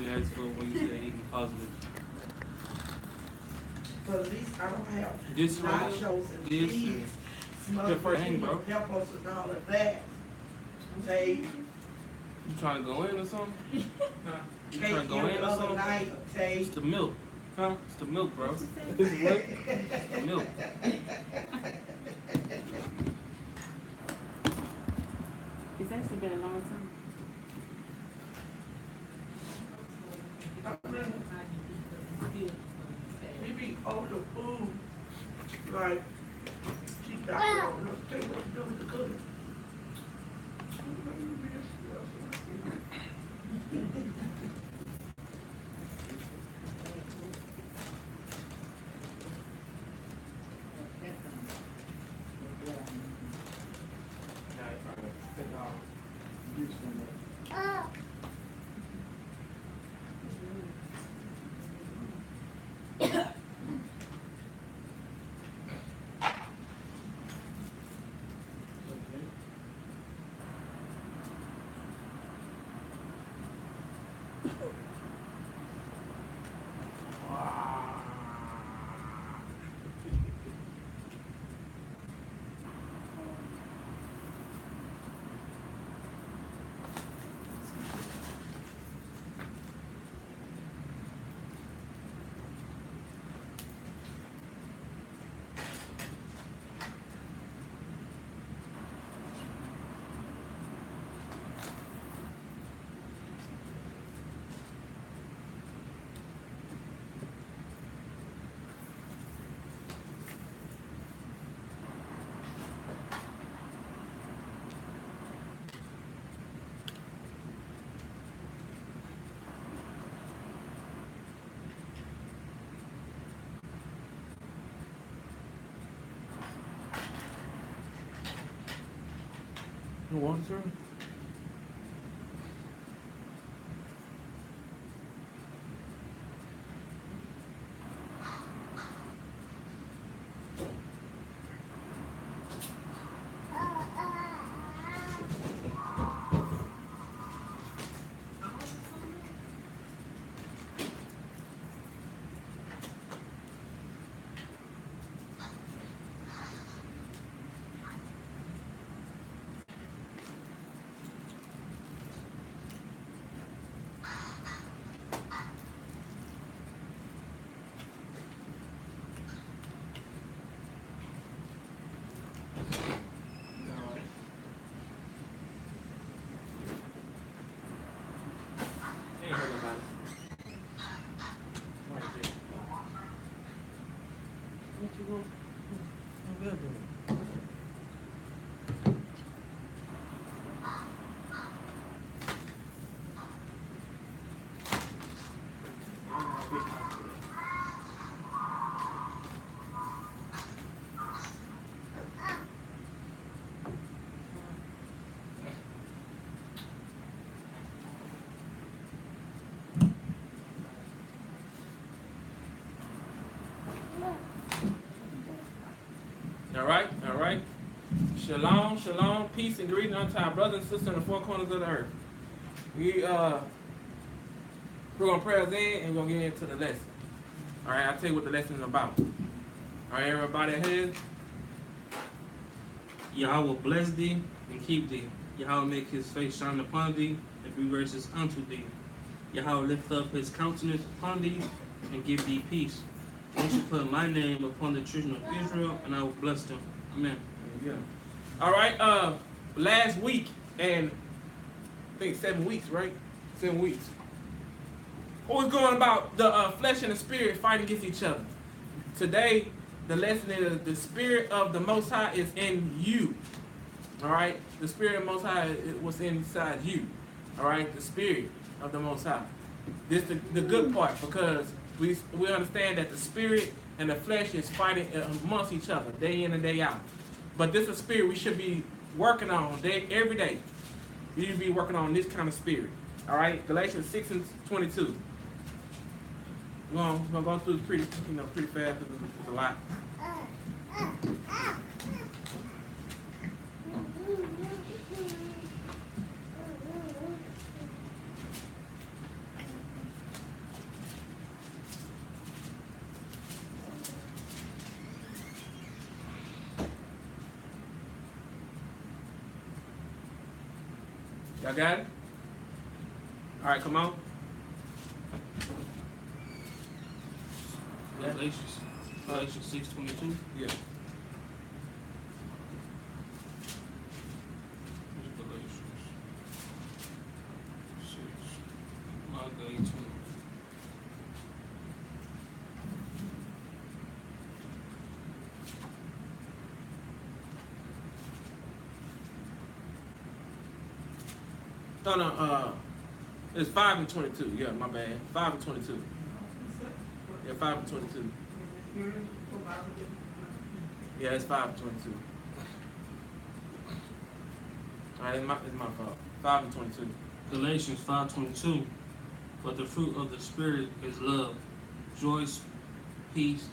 you asked for when you said eating positive? But at least I don't have This nachos and this cheese, the smothered first thing, bro. peppers and all of that. They You trying to go in or something? Huh? You cake trying to go in the or other something? night, It's they. the milk. Huh? It's the milk, bro. It's the milk. It's actually been a long time. He be over the food, like, she got her on the table doing the cooking. You want to? Ain't heard about it. Right there. What you want? I'm good with it. All right. Shalom, shalom, peace and greeting unto our brothers and sisters in the four corners of the earth. We're gonna pray us in and we're gonna get into the lesson. All right, I'll tell you what the lesson is about. All right, everybody ahead. Yahweh will bless thee and keep thee. Yahweh make his face shine upon thee and be gracious unto thee. Yahweh lift up his countenance upon thee and give thee peace. You shall put my name upon the children of Israel, and I will bless them. Amen. Yeah. All right. Last week, and I think 7 weeks, right? 7 weeks. What was going about the flesh and the spirit fighting against each other? Today, the lesson is the spirit of the Most High is in you. All right? The spirit of the Most High was inside you. All right? The spirit of the Most High. This is the good part, because we understand that the spirit and the flesh is fighting amongst each other day in and day out. But this is a spirit we should be working on every day. We should be working on this kind of spirit. All right? Galatians 6 and 22. We're gonna go through pretty fast. It's a lot. Y'all got it? All right, come on. Galatians 6:22. Yeah. Galatians 6. I'll go 18. No, it's 5 and 22. Yeah, my bad. 5 and 22. Yeah, 5 and 22. Yeah, it's 5 and 22. All right, it's my fault. 5 and 22. Galatians 5:22. But the fruit of the Spirit is love, joy, peace,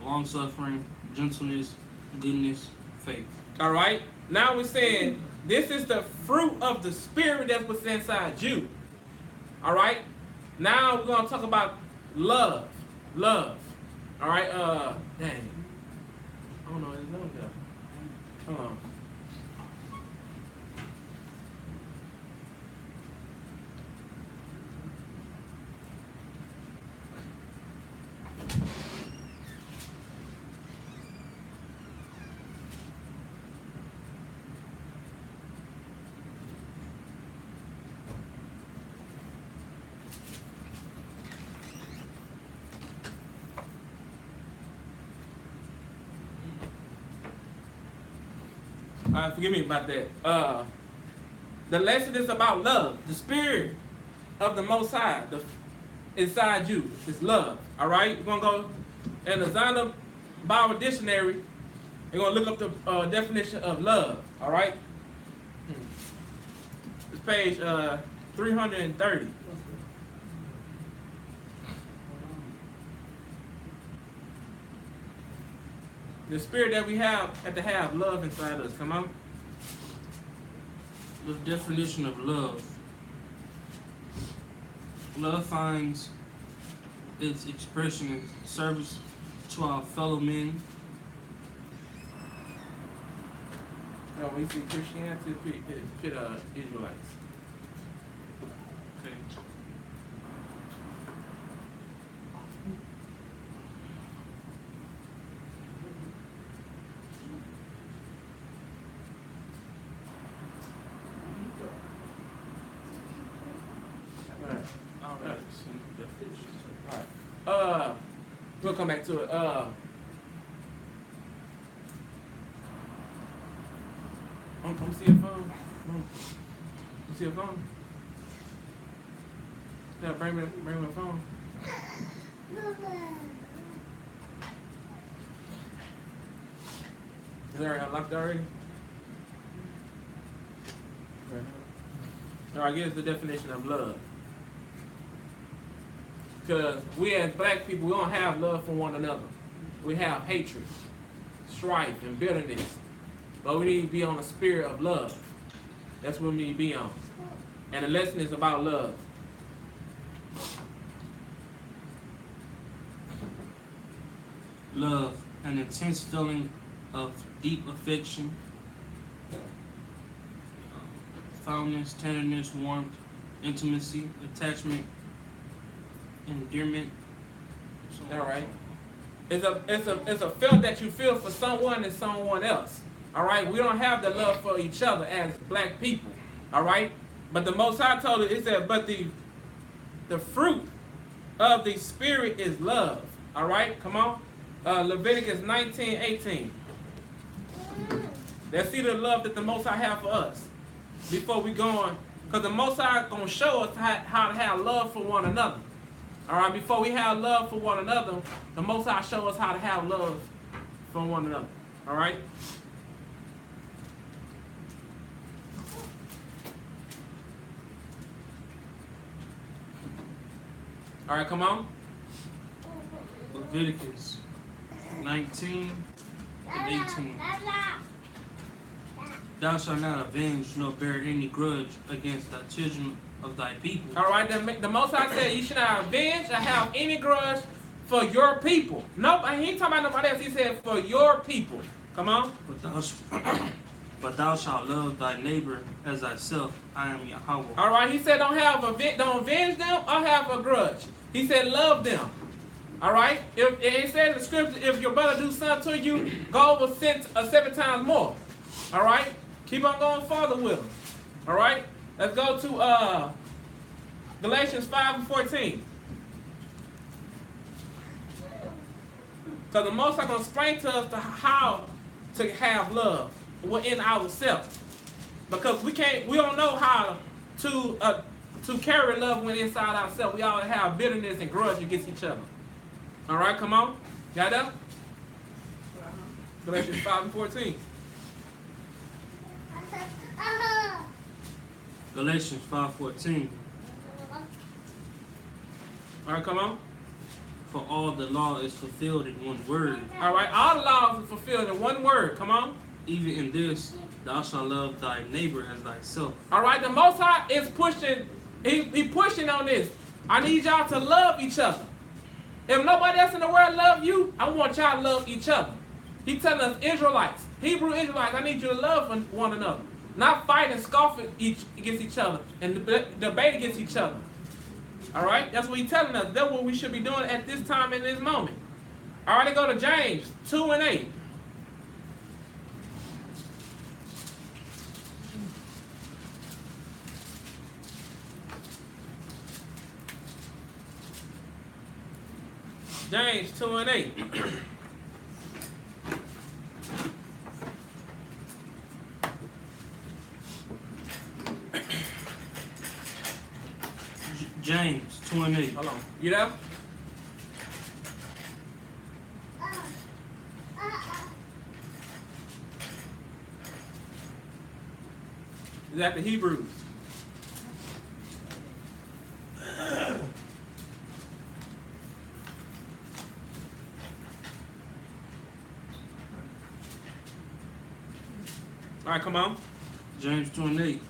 long suffering, gentleness, goodness, faith. All right. Now we're saying this is the fruit of the Spirit that's what's inside you. All right. Now we're gonna talk about love. Love. All right. Dang. I don't know his name there. Hold on. Forgive me about that. The lesson is about love. The Spirit of the Most High inside you is love. All right? We're going to go in the Zonda Bible Dictionary. We're going to look up the definition of love. All right? It's page 330. The spirit that we have to have love inside us. Come on. The definition of love. Love finds its expression in service to our fellow men. No, we see Christianity pit Israelites. Okay. Alright. We'll come back to it. I'm seeing a phone. You see a phone? Yeah, bring me a phone. Is it already unlocked already? Alright, give us the definition of love. Because we as black people, we don't have love for one another. We have hatred, strife, and bitterness. But we need to be on the spirit of love. That's what we need to be on. And the lesson is about love. Love, an intense feeling of deep affection, fondness, tenderness, warmth, intimacy, attachment, endearment. All right. It's a feel that you feel for someone and someone else. All right. We don't have the love for each other as black people. All right. But the Most High told it said, but the fruit of the Spirit is love. All right. Come on. Leviticus 19:18. Let's see the love that the Most High have for us before we go on, because the Most High is going to show us how to have love for one another. All right, before we have love for one another, the Most High show us how to have love for one another. All right? All right, come on. Leviticus 19 and 18. Thou shalt not avenge nor bear any grudge against the children of thy people. All right, the Most High said you should not avenge or have any grudge for your people. Nope, he ain't talking about nobody else. He said for your people. Come on. But thou But thou shalt love thy neighbor as thyself. I am Yahweh. All right, he said don't avenge them or have a grudge. He said love them. All right, it said in the scripture, if your brother do something to you, go over 7 times more. All right, keep on going further with them. All right, let's go to Galatians 5:14. So the Most High going to explain to us how to have love within ourselves, because we don't know how to carry love when inside ourselves. We always have bitterness and grudge against each other. All right, come on, got that? Galatians 5:14. Galatians 5:14. All right, come on. For all the law is fulfilled in one word. All right, all the laws are fulfilled in one word. Come on. Even in this, thou shalt love thy neighbor as thyself. All right, the Most High is pushing. He pushing on this. I need y'all to love each other. If nobody else in the world love you, I want y'all to love each other. He telling us Israelites, Hebrew Israelites, I need you to love one another. Not fight and scoff against each other and debate against each other. All right, that's what he's telling us. That's what we should be doing at this time in this moment. All right, go to James 2:8. James 2:8. James 2:8. Hold on. You there? Is that the Hebrews? All right, come on. James 2:8.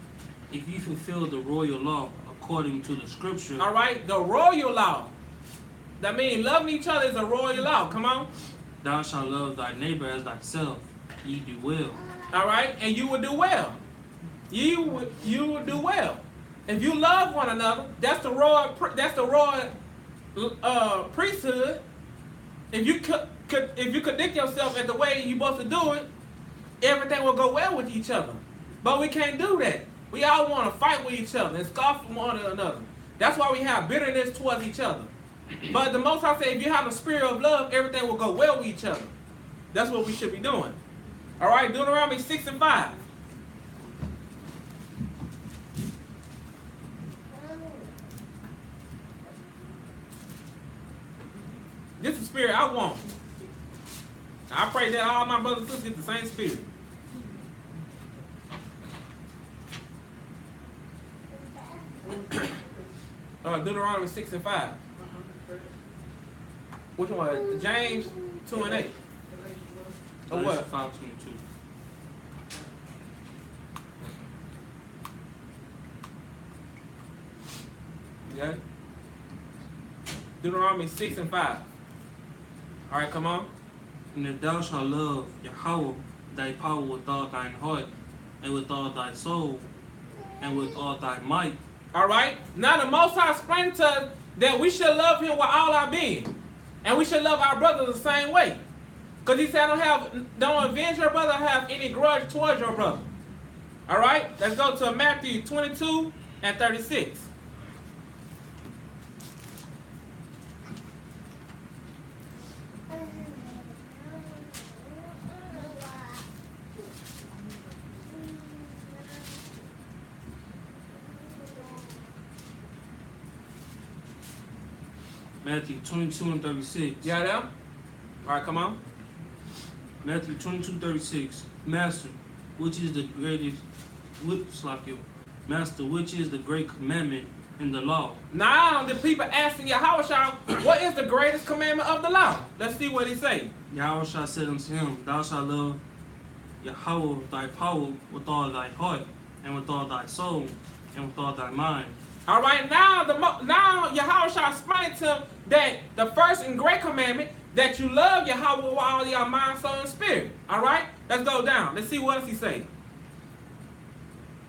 If you fulfill the royal law according to the scripture. All right, the royal law. That means loving each other is a royal law. Come on. Thou shalt love thy neighbor as thyself. Ye do well. All right, and you will do well. You will do well. If you love one another, that's the royal priesthood. If you conduct yourself in the way you're supposed to do it, everything will go well with each other. But we can't do that. We all want to fight with each other and scoff from one another. That's why we have bitterness towards each other. But the Most High said, if you have the spirit of love, everything will go well with each other. That's what we should be doing. All right, Deuteronomy 6:5. This is the spirit I want. I pray that all my brothers and sisters get the same spirit. Deuteronomy 6:5. Which one? James 2:8. Or what? 5:22. Okay. Deuteronomy 6:5. All right, come on. And if thou shalt love Yahweh thy power with all thine heart, and with all thy soul, and with all thy might. All right. Now the Most High explained to us that we should love Him with all our being, and we should love our brothers the same way. Because He said, "Don't avenge your brother, have any grudge towards your brother." All right. Let's go to Matthew 22:36. Matthew 22:36. Yeah, them? All right, come on. Matthew 22:36. Master, which is the greatest? Master, which is the great commandment in the law? Now the people asking Yahushua, what is the greatest commandment of the law? Let's see what he say. Yahushua said unto him, Thou shalt love Yahweh thy power with all thy heart, and with all thy soul, and with all thy mind. All right, now Yahushua explained to him that the first and great commandment, that you love Yahweh with all your mind, soul, and spirit. All right, let's go down. Let's see what else he say.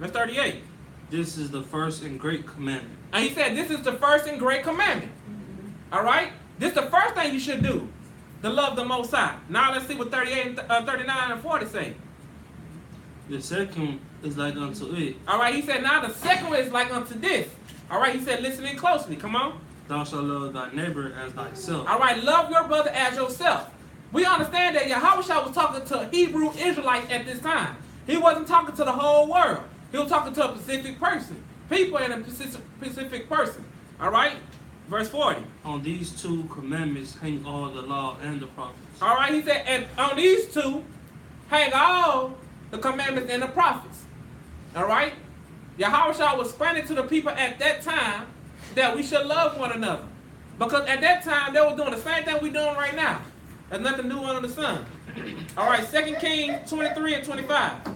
Verse 38. This is the first and great commandment. And he said, this is the first and great commandment. All right? This is the first thing you should do, to love the Most High. Now let's see what 38, 39, and 40 say. The second is like unto it. All right, he said, now the second one is like unto this. All right, he said, listen in closely. Come on. Thou shalt love thy neighbor as thyself. All right, love your brother as yourself. We understand that Yahushua was talking to Hebrew Israelites at this time. He wasn't talking to the whole world. He was talking to a specific person. People in a specific person. All right? Verse 40. On these two commandments hang all the law and the prophets. All right, he said, and on these two hang all the commandments and the prophets. All right? Yahushua was explaining to the people at that time that we should love one another. Because at that time, they were doing the same thing we're doing right now. There's nothing new under the sun. All right, 2 Kings 23 and 25.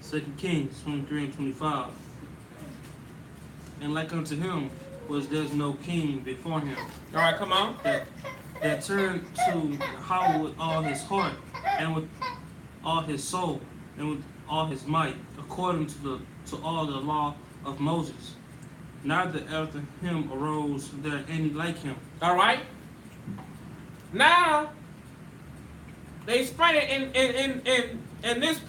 Second Kings 23 and 25. And like unto him was there's no king before him. All right, come on. That turned to Yahweh with all his heart and with all his soul and with all his might, according to all the law of Moses. Neither after him arose there any like him. All right. Now they explain it in this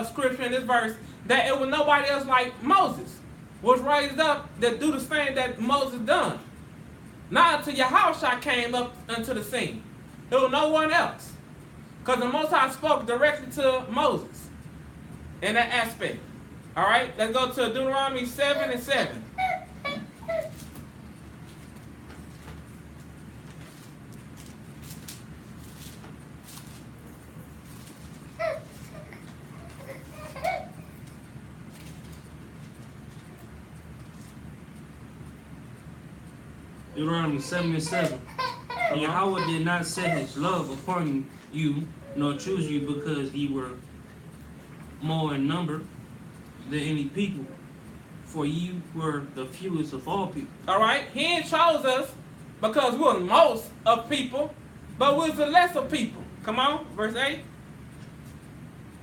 scripture, in this verse, that it was nobody else like Moses was raised up that do the same that Moses done. Not until Yahushua came up into the scene. There was no one else. Because the Most High spoke directly to Moses in that aspect. All right, let's go to Deuteronomy 7 and 7. Deuteronomy 7 and 7. And Yahweh did not set his love upon you, nor choose you, because ye were more in number than any people, for ye were the fewest of all people. All right, he ain't chose us because we're most of people, but we're the less of people. Come on, verse 8.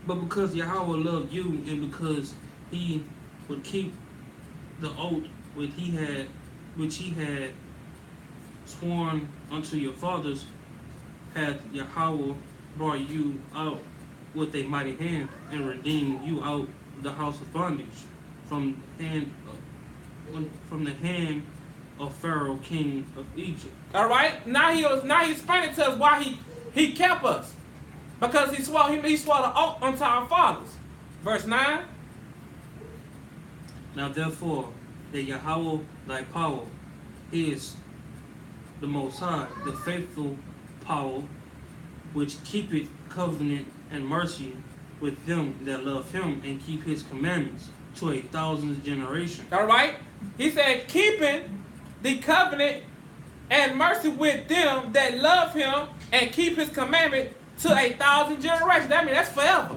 But because Yahweh loved you, and because he would keep the oath which he had sworn unto your fathers, hath Yahweh brought you out with a mighty hand, and redeemed you out of the house of bondage, from the hand of Pharaoh, king of Egypt. All right, now he's explaining to us why he kept us, because he swore the oath unto our fathers. Verse 9. Now therefore, that Yahweh thy power is the Most High, the faithful power, which keepeth covenant and mercy with them that love him and keep his commandments to 1,000 generations. All right, he said, keeping the covenant and mercy with them that love him and keep his commandment to 1,000 generations. That means that's forever.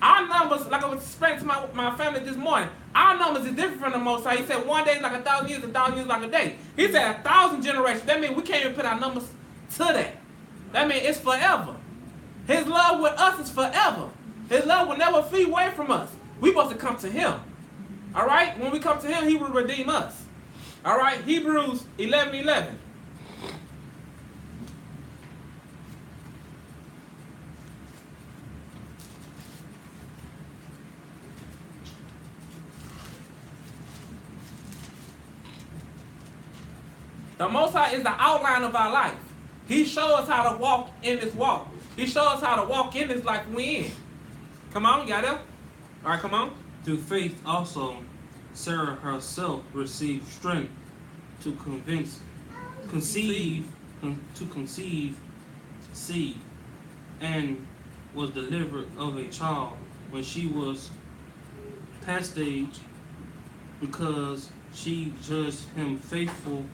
Our numbers, like I was explaining to my family this morning, our numbers is different from the Most High. He said 1 day is like 1,000 years, 1,000 years like a day. He said 1,000 generations. That means we can't even put our numbers to that. That means it's forever. His love with us is forever. His love will never flee away from us. We supposed to come to him. All right? When we come to him, he will redeem us. All right? Hebrews 11:11. The Most High is the outline of our life. He shows us how to walk in this walk. He shows us how to walk in this life we in. Come on, you got it? All right, come on. Through faith also, Sarah herself received strength to conceive seed, and was delivered of a child when she was past age, because she judged him faithful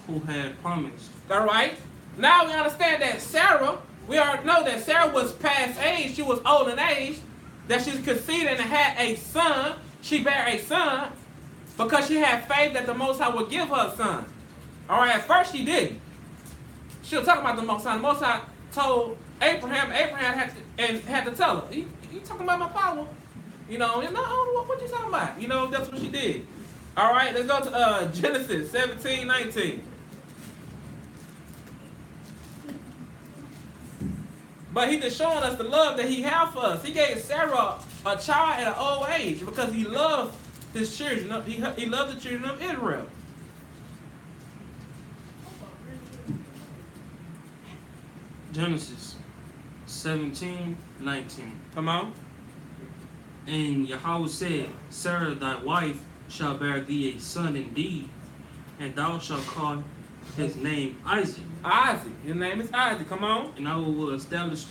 who had promised. All right. Now we understand that Sarah, we already know that Sarah was past age. She was old in age. That she conceived and had a son. She bare a son because she had faith that the Most High would give her a son. All right. At first she didn't. She was talking about the Most High. The Most High told Abraham. Abraham had to tell her. You talking about my power? You know. No. What you talking about? You know. That's what she did. All right. Let's go to Genesis 17:19. But he just showing us the love that he had for us. He gave Sarah a child at an old age because he loved his children. He loved the children of Israel. Genesis 17:19. Come on. And Yahweh said, Sarah thy wife shall bear thee a son indeed, and thou shalt call his name Isaac. Isaac. His name is Isaac. Come on. And I will establish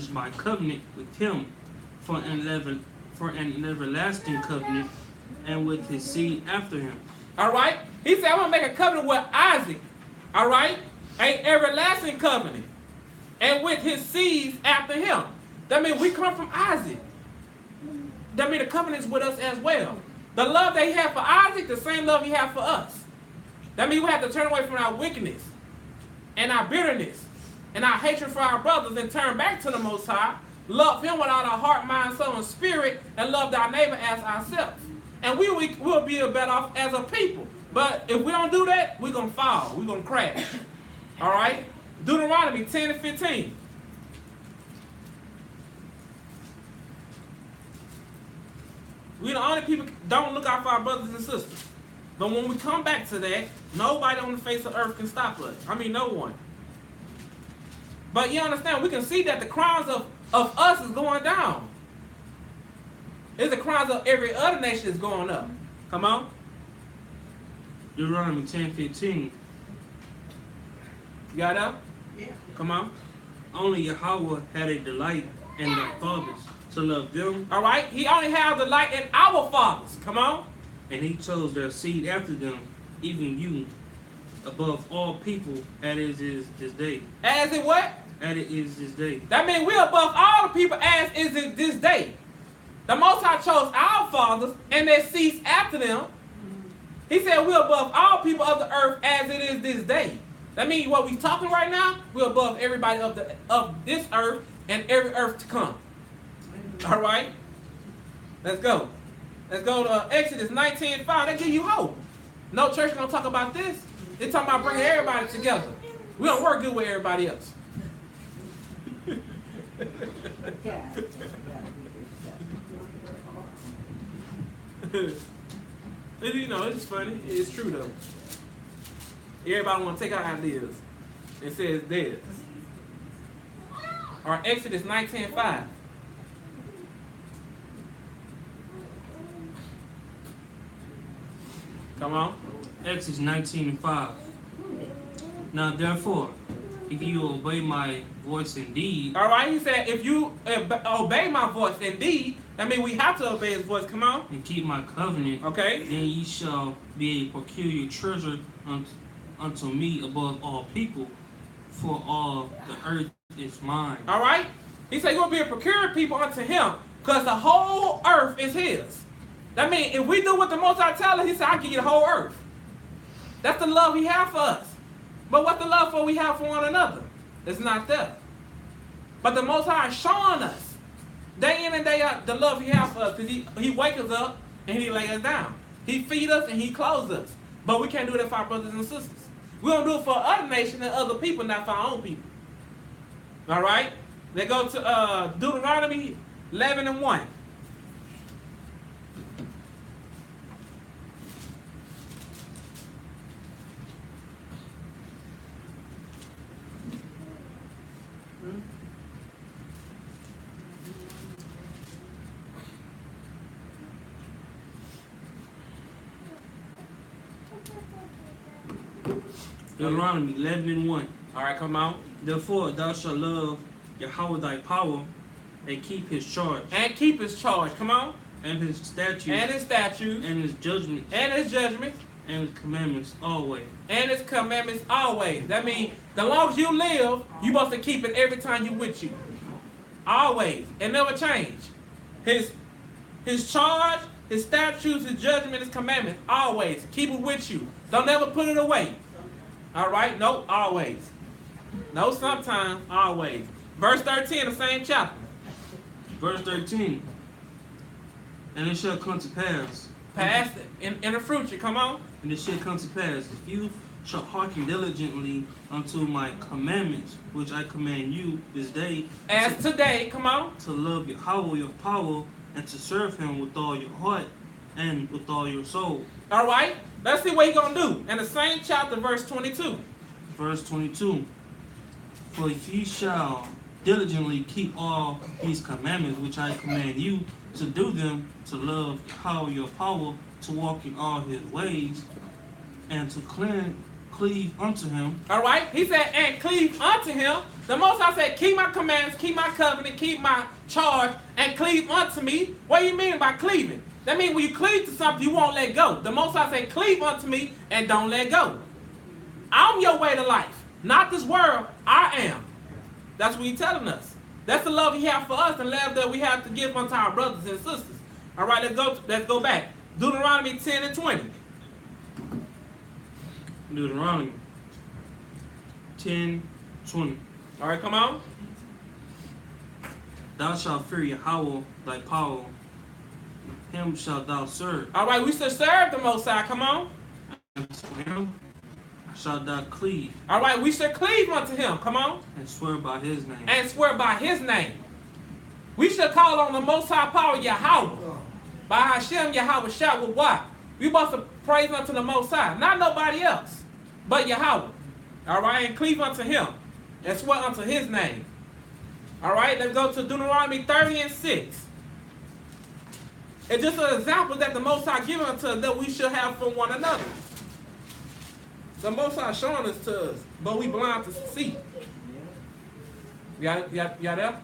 my covenant with him for an everlasting covenant, and with his seed after him. All right. He said, I'm going to make a covenant with Isaac. All right. An everlasting covenant. And with his seeds after him. That means we come from Isaac. That means the covenant is with us as well. The love that he had for Isaac, the same love he had for us. That means we have to turn away from our wickedness and our bitterness and our hatred for our brothers and turn back to the Most High, love him with all our heart, mind, soul, and spirit, and love our neighbor as ourselves. And we'll be better off as a people. But if we don't do that, we're going to fall. We're going to crash. All right? Deuteronomy 10:15. We the only people don't look out for our brothers and sisters. But when we come back to that, nobody on the face of earth can stop us. I mean, no one. But you understand, we can see that the crimes of us is going down. It's the crimes of every other nation is going up. Come on. Deuteronomy 10:15. You got that? Yeah. Come on. Only Yahweh had a delight in their fathers to love them, All right. He only has the light in our fathers. Come on. and he chose their seed after them, even you, above all people, as it is this day. As in what? As it is this day. That means we're above all the people as is in this day. The Most High chose our fathers and their seeds after them. He said we're above all people of the earth as it is this day. That means what we talking right now, we're above everybody of this earth and every earth to come. All right? Let's go. Let's go to Exodus 19:5. That give you hope. No church gonna talk about this. They're talking about bringing everybody together. We don't work good with everybody else. You know, it's funny. It's true though. Everybody want to take our ideas and say it's theirs. Or Exodus 19:5. Come on. Exodus 19:5. Now therefore, if you obey my voice indeed, All right. He said, if you obey my voice indeed, that means we have to obey his voice. Come on. and keep my covenant, Okay. then ye shall be a peculiar treasure unto me above all people, for all the earth is mine. All right. He said, you're going to be a peculiar people unto him because the whole earth is his. That means if we do what the Most High tells us, he said, I'll give you the whole earth. That's the love he has for us. But what the love for we have for one another? It's not there. But the Most High is showing us day in and day out the love he has for us. Because he wakes us up and he lays us down. He feeds us and he clothes us. But we can't do that for our brothers and sisters. We don't do it for other nations and other people, not for our own people. All right? Let's go to Deuteronomy 11:1. Deuteronomy 11:1. All right, come on. Therefore thou shalt love Yahweh thy power, and keep his charge, And keep his charge. Come on. and his statutes, and his statutes, and his judgments, and his judgments, and his commandments always. and his commandments always. That means the long as you live, you supposed to keep it every time you with you. Always. And never change. His charge, his statutes, his judgment, his commandments, always. Keep it with you. Don't ever put it away. Alright? No, always. No, sometimes, always. Verse 13, the same chapter. Verse 13. And it shall come to pass. Past in the future. Come on. And it shall come to pass, if you shall hearken diligently unto my commandments, which I command you this day, As today, come on. to love Yahweh your power, and to serve him with all your heart and with all your soul. Alright? Let's see what he's going to do. In the same chapter, verse 22. Verse 22. For if ye shall diligently keep all these commandments which I command you, to do them, to love Yahweh your power, to walk in all his ways, and to cleave unto him. Alright? He said, and cleave unto him. The Most High said, keep my commandments, keep my covenant, keep my charge, and cleave unto me. What do you mean by cleaving? That means when you cleave to something, you won't let go. The Most High said, cleave unto me, and don't let go. I'm your way to life. Not this world, I am. That's what he's telling us. That's the love he has for us, and love that we have to give unto our brothers and sisters. Alright, let's go back. Deuteronomy 10 and 20. Deuteronomy 10:20. Alright, come on. Thou shalt fear Yahweh thy power, him shalt thou serve, Alright, we should serve the Most High. Come on. and to him shalt thou cleave, Alright, we should cleave unto him. Come on. and swear by his name. And swear by his name. We should call on the Most High power Yahweh. By Hashem Yahweh shout with what? We must praise unto the Most High. Not nobody else. But Yahweh. Alright, and cleave unto him. And swear unto his name. Alright, let's go to Deuteronomy 30 and 6. It's just an example that the Most High given unto us that we should have from one another. The Most High showing this to us, but we blind to see. You got there?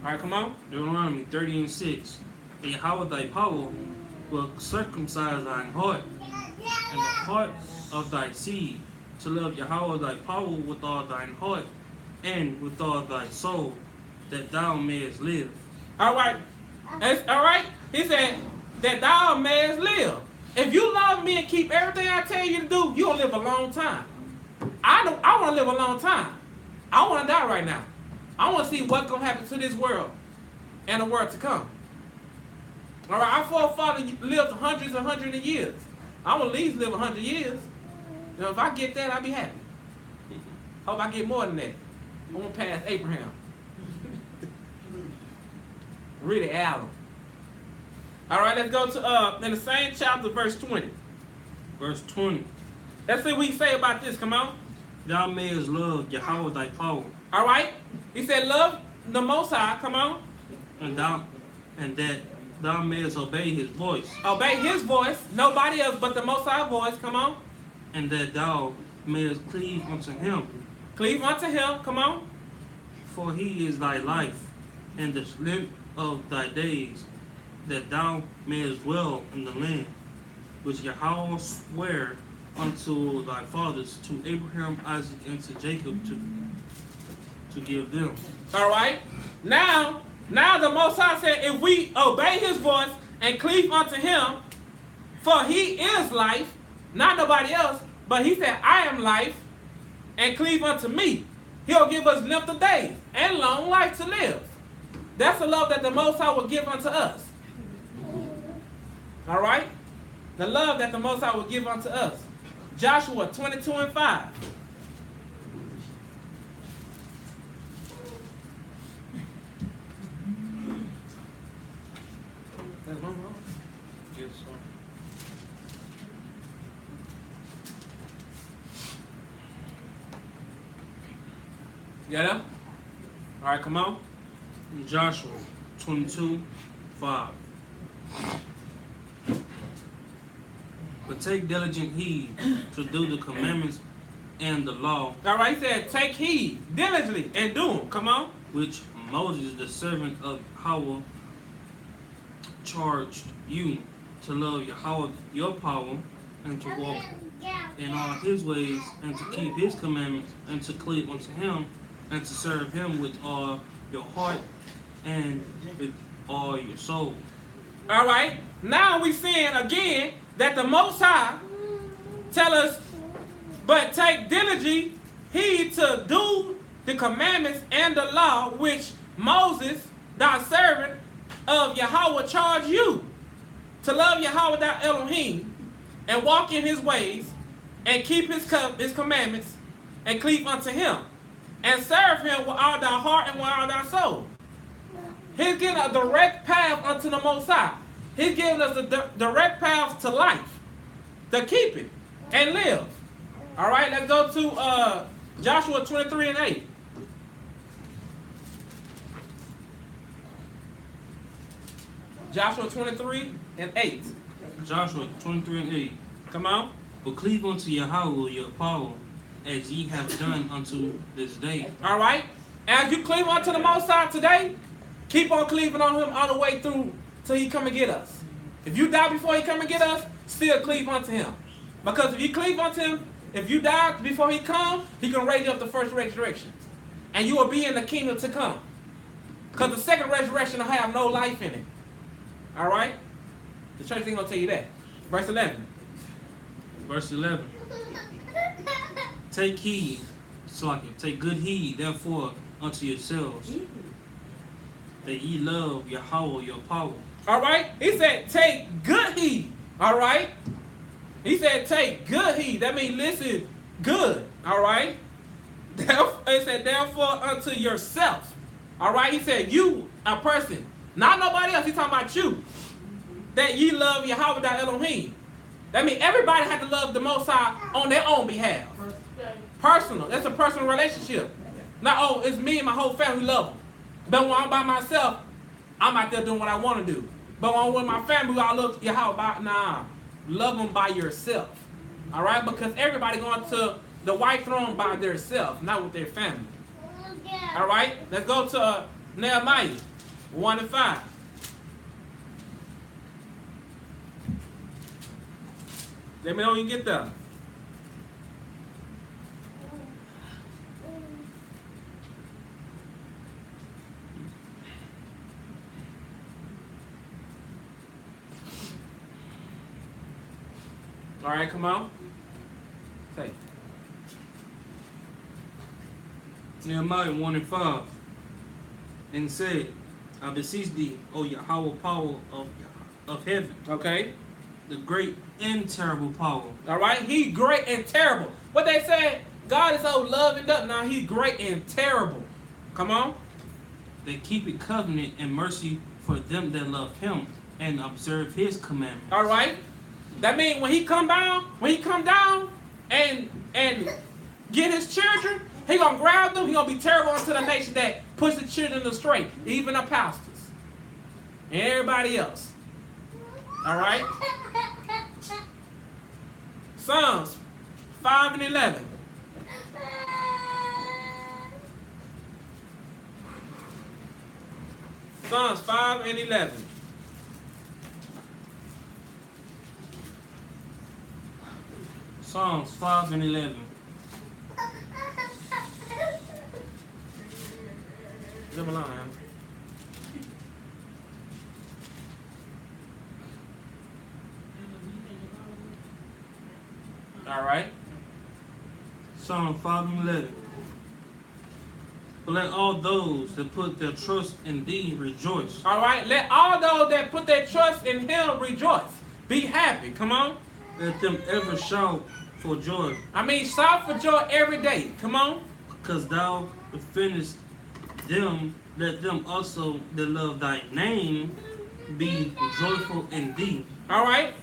Alright, come on. Deuteronomy 30 and 6. And Yahweh thy power will circumcise thine heart, and the heart of thy seed, to love Yahweh thy power with all thine heart, and with all thy soul, that thou mayest live. Alright. Alright? He said that thou mayest live. If you love me and keep everything I tell you to do, you'll live a long time. I want to live a long time. I want to die right now. I want to see what's going to happen to this world and the world to come. Alright, our forefather lived hundreds and hundreds of years. I want to at least live 100 years. You know, if I get that, I'll be happy. Hope I get more than that. I want to pass Abraham. Really, Adam. Alright, let's go to in the same chapter, verse 20. Verse 20. Let's see what he say about this. Come on. Thou mayest love Yahweh thy power, Alright. He said, love the Most High. Come on. and that thou mayest obey his voice, Obey his voice. Nobody else but the Most High voice. Come on. and that thou mayest cleave unto him. Cleave unto him. Come on. For he is thy life, and the strength of thy days, that thou mayest dwell in the land, which Yahweh sware unto thy fathers, to Abraham, Isaac, and to Jacob, to give them. Alright. Now the Most High said, if we obey his voice and cleave unto him, for he is life, not nobody else, but he said, I am life, and cleave unto me. He'll give us length of days and long life to live. That's the love that the Most High will give unto us. Alright? The love that the Most High will give unto us. Joshua 22 and 5. Yes, sir. You got it? Alright, come on. Joshua 22:5. But take diligent heed to do the commandments and the law Alright, he said, take heed diligently and do them. Come on. which Moses, the servant of Yahweh, charged you to love Yahweh your power, and to walk in all his ways, and to keep his commandments, and to cleave unto him, and to serve him with all your heart and with all your soul. All right. Now we seeing again that the Most High tell us, but take diligent heed to do the commandments and the law which Moses, thy servant of Yahweh, charged you, to love Yahweh thy Elohim, and walk in his ways, and keep his commandments, and cleave unto him, and serve him with all thy heart and with all thy soul. He's giving a direct path unto the Most High. He's giving us a direct path to life, to keep it and live. All right, let's go to Joshua 23 and 8. Joshua 23 and 8. Joshua 23 and 8. Come on. But cleave unto Yahweh your power, as ye have done unto this day. All right. As you cleave unto the Most High today, keep on cleaving on him all the way through till he come and get us. If you die before he come and get us, still cleave unto him. Because if you cleave unto him, if you die before he come, he can raise you up the first resurrection. And you will be in the kingdom to come. Because the second resurrection will have no life in it. All right? The church ain't going to tell you that. Verse 11. Verse 11. Take heed, take good heed, therefore, unto yourselves, that ye love Yahweh your power. All right? He said, take good heed. All right? He said, take good heed. That means listen good. All right? He said, therefore, unto yourself. All right? He said, you, a person, not nobody else. He's talking about you. That ye love Yahweh thy Elohim. That means everybody had to love the Most High on their own behalf. Personal. That's a personal relationship. Not, oh, it's me and my whole family love him. But when I'm by myself, I'm out there doing what I want to do. But when I'm with my family, I look Yahweh. Nah. Love them by yourself. All right? Because everybody going to the white throne by themselves, not with their family. All right? Let's go to Nehemiah 1 and 5. Let me know when you get there. All right, come on. Say. Nehemiah 1 and 5. And said, I beseech thee, O Yahweh power of heaven. Okay. The great and terrible power. All right. He great and terrible. What they say? God is so loving up. Now he's great and terrible. Come on. That keepeth covenant and mercy for them that love him and observe his commandments. All right. That means when he come down and get his children, he gonna grab them. He gonna be terrible unto the nation that push the children astray, even the pastors and everybody else. All right. Psalms 5 and 11. Psalms 5 and 11. Psalms 5 and 11. Leave him alone, man. All right. Psalm 5 and 11. But let all those that put their trust in thee rejoice. All right. Let all those that put their trust in him rejoice. Be happy. Come on. Let them ever shout for joy. I mean, shout for joy every day. Come on. Because thou defendest them, let them also that love thy name be joyful in thee. All right.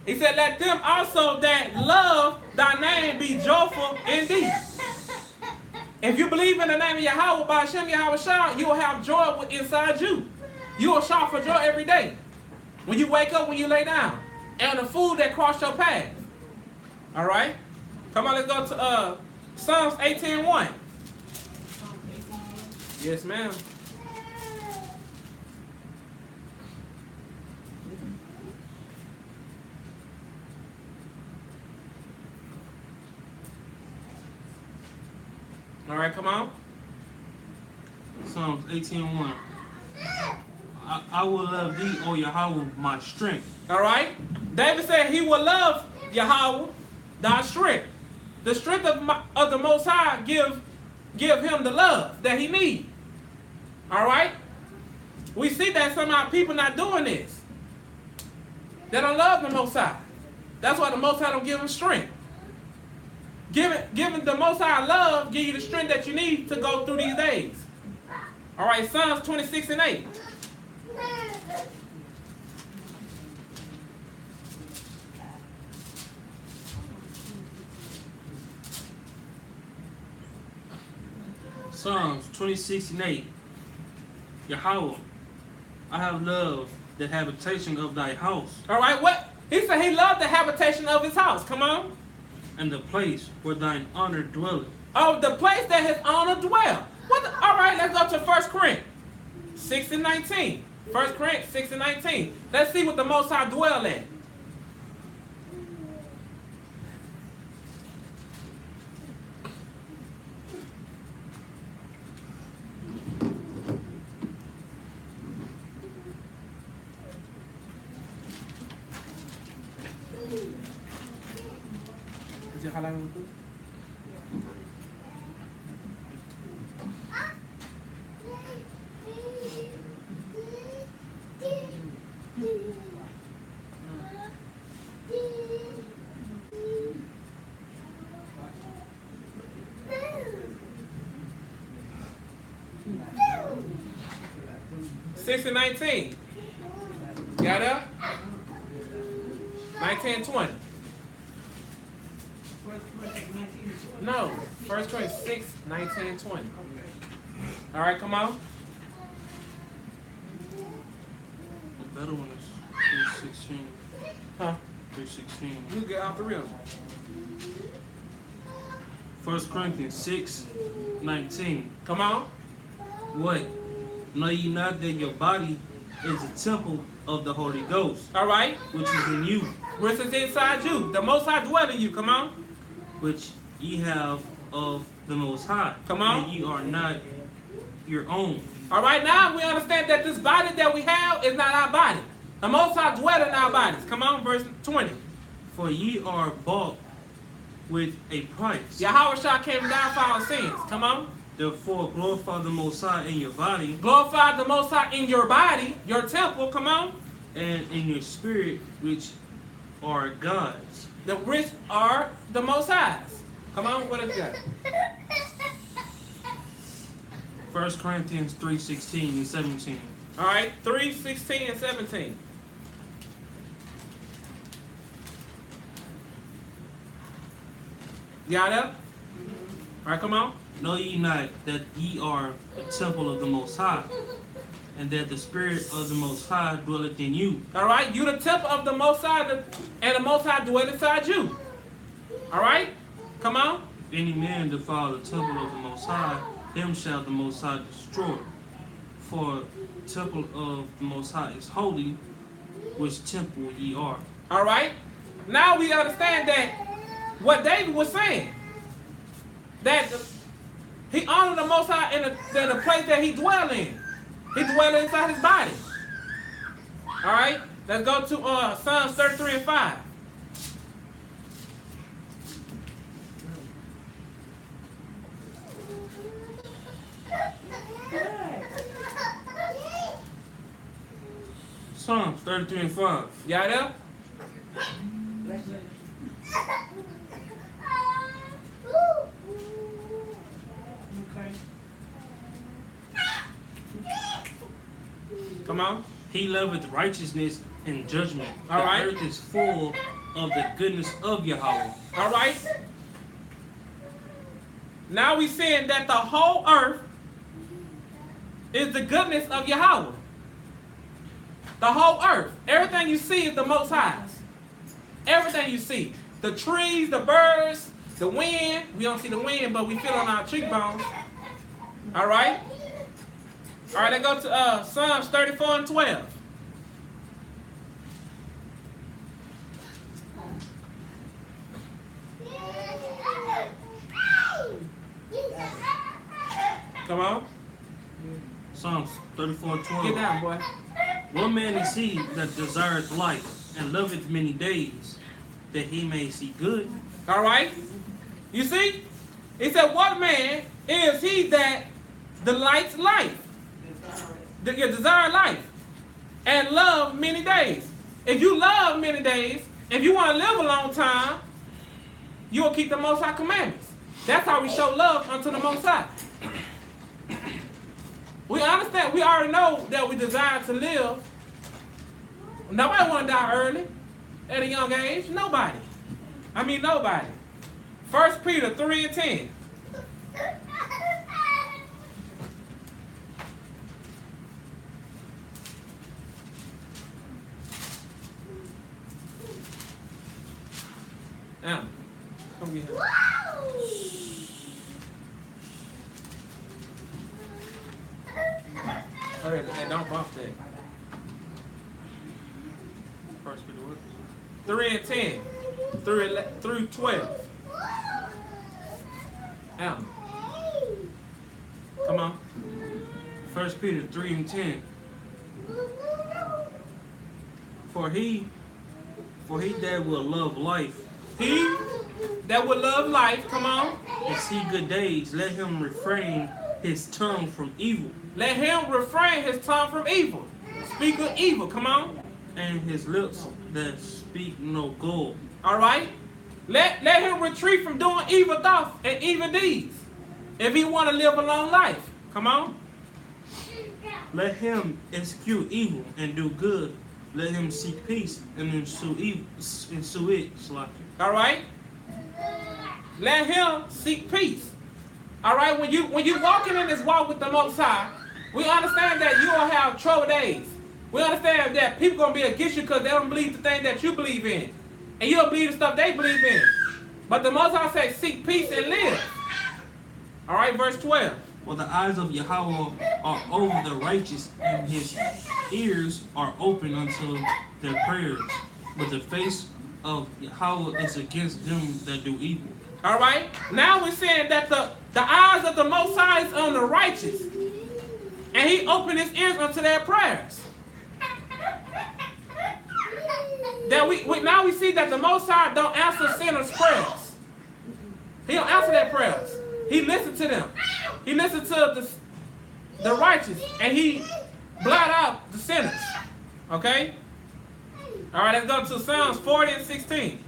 He said, let them also that love thy name be joyful in thee. If you believe in the name of Yahweh, by Hashem Yahweh Shah, you will have joy inside you. You will shout for joy every day. When you wake up, when you lay down. And the food that crossed your path. All right? Come on, let's go to Psalms 18:1. Yes, ma'am. Psalms 18:1. I will love thee, O Yahweh, my strength. All right? David said he will love Yahweh, thy strength. The strength of the Most High give him the love that he needs. All right? We see that some of our people not doing this. They don't love the Most High. That's why the Most High don't give them strength. Giving the Most High love give you the strength that you need to go through these days. All right, Psalms 26:8. Psalms 26:8. Yahweh, I have loved the habitation of thy house, All right, what? He said he loved the habitation of his house. Come on. and the place where thine honor dwelleth. Oh, the place that his honor dwell. All right, let's go to 1 Corinthians 6:19. 1 Corinthians 6:19. Let's see what the Most High dwell at. Is it highlighted on the book? Six and 19. Got up? 19 and 20. No. 1 Corinthians 6, 19 and 20. All right, come on. The better one is 3:16. Huh? 3:16. You get out the real. 1 Corinthians 6:19. Come on. What? Know ye not that your body is a temple of the Holy Ghost, All right. which is in you, Which is inside you. The Most High dwell in you. Come on. which ye have of the Most High. Come on. And ye are not your own. All right, now we understand that this body that we have is not our body. The Most High dwell in our bodies. Come on, verse 20. For ye are bought with a price. Yahweh Shah came down for our sins. Come on. Therefore glorify the Most High in your body Glorify the Most High in your body, your temple. Come on. and in your spirit, which are God's. The rich are the Most High's. Come on, what is that? 1 Corinthians 3:16 and 17. All right, 3, 16, and 17. Got it? All right, come on. Know ye not that ye are a temple of the Most High, and that the Spirit of the Most High dwelleth in you? All right, you the temple of the Most High, and the Most High dwell inside you. All right, come on. If any man defile the temple of the Most High, him shall the Most High destroy. For the temple of the Most High is holy, which temple ye are. All right, now we understand that what David was saying, that he honored the Most High in the place that he dwell in. He dwell inside his body. All right, let's go to Psalms 33 and 5. Psalms 33 and 5. Got it? Okay. Come on. He loveth righteousness and judgment. All the right. earth is full of the goodness of Yahweh. All right. Now we seeing that the whole earth is the goodness of Yahweh. The whole earth. Everything you see is the Most High's. Everything you see. The trees, the birds, the wind. We don't see the wind, but we feel on our cheekbones. All right. All right, let's go to Psalms 34 and 12. Come on. Psalms 34:12. Get down, boy. What man is he that desireth life and loveth many days, that he may see good? All right. You see? He said, what man is he that delights life? Your desire life. And love many days. If you love many days, if you want to live a long time, you will keep the Most High commandments. That's how we show love unto the Most High. We understand, we already know that we desire to live. Nobody want to die early at a young age. Nobody. I mean, nobody. 1 Peter 3:10. Now, come here. Hurry, hey, don't bump that. First Peter what? 3:10 through 12. Now, come on. 1 Peter 3:10. For he that will love life He that would love life, come on. and see good days, let him refrain his tongue from evil, Let him refrain his tongue from evil. Speak of evil, come on. and his lips that speak no guile. All right? Let him retreat from doing evil thoughts and evil deeds. If he want to live a long life, come on. Let him execute evil and do good. Let him seek peace and ensue it. All right? Let him seek peace. All right? When you walking in this walk with the Most High, we understand that you will have trouble days. We understand that people going to be against you because they don't believe the thing that you believe in. And you don't believe the stuff they believe in. But the Most High says, seek peace and live. All right, verse 12. For the eyes of Yahweh are over the righteous, and his ears are open unto their prayers. But the face of Yahweh is against them that do evil. All right? Now we're saying that the eyes of the Most High is on the righteous. And he opened his ears unto their prayers. That now we see that the Most High don't answer sinners' prayers. He don't answer their prayers. He listens to them. He listens to the righteous, and he blot out the sinners. Okay? All right, let's go to Psalms 40 and 16.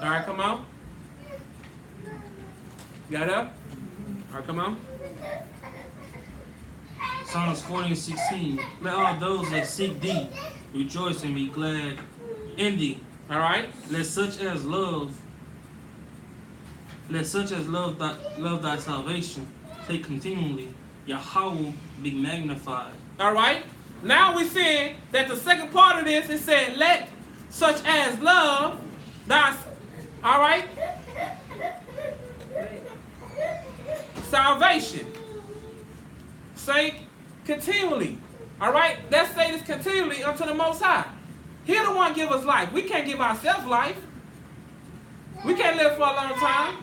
All right, come on. Got up? All right, come on. Psalms 40 and 16. Let all those that seek thee rejoice and be glad in thee. All right. Let such as love thy salvation say continually, Yahweh be magnified. All right. Now we're seeing that the second part of this is saying, let such as love thy, all right, salvation say continually. All right. Let's say this continually unto the Most High. He the one give us life. We can't give ourselves life. We can't live for a long time.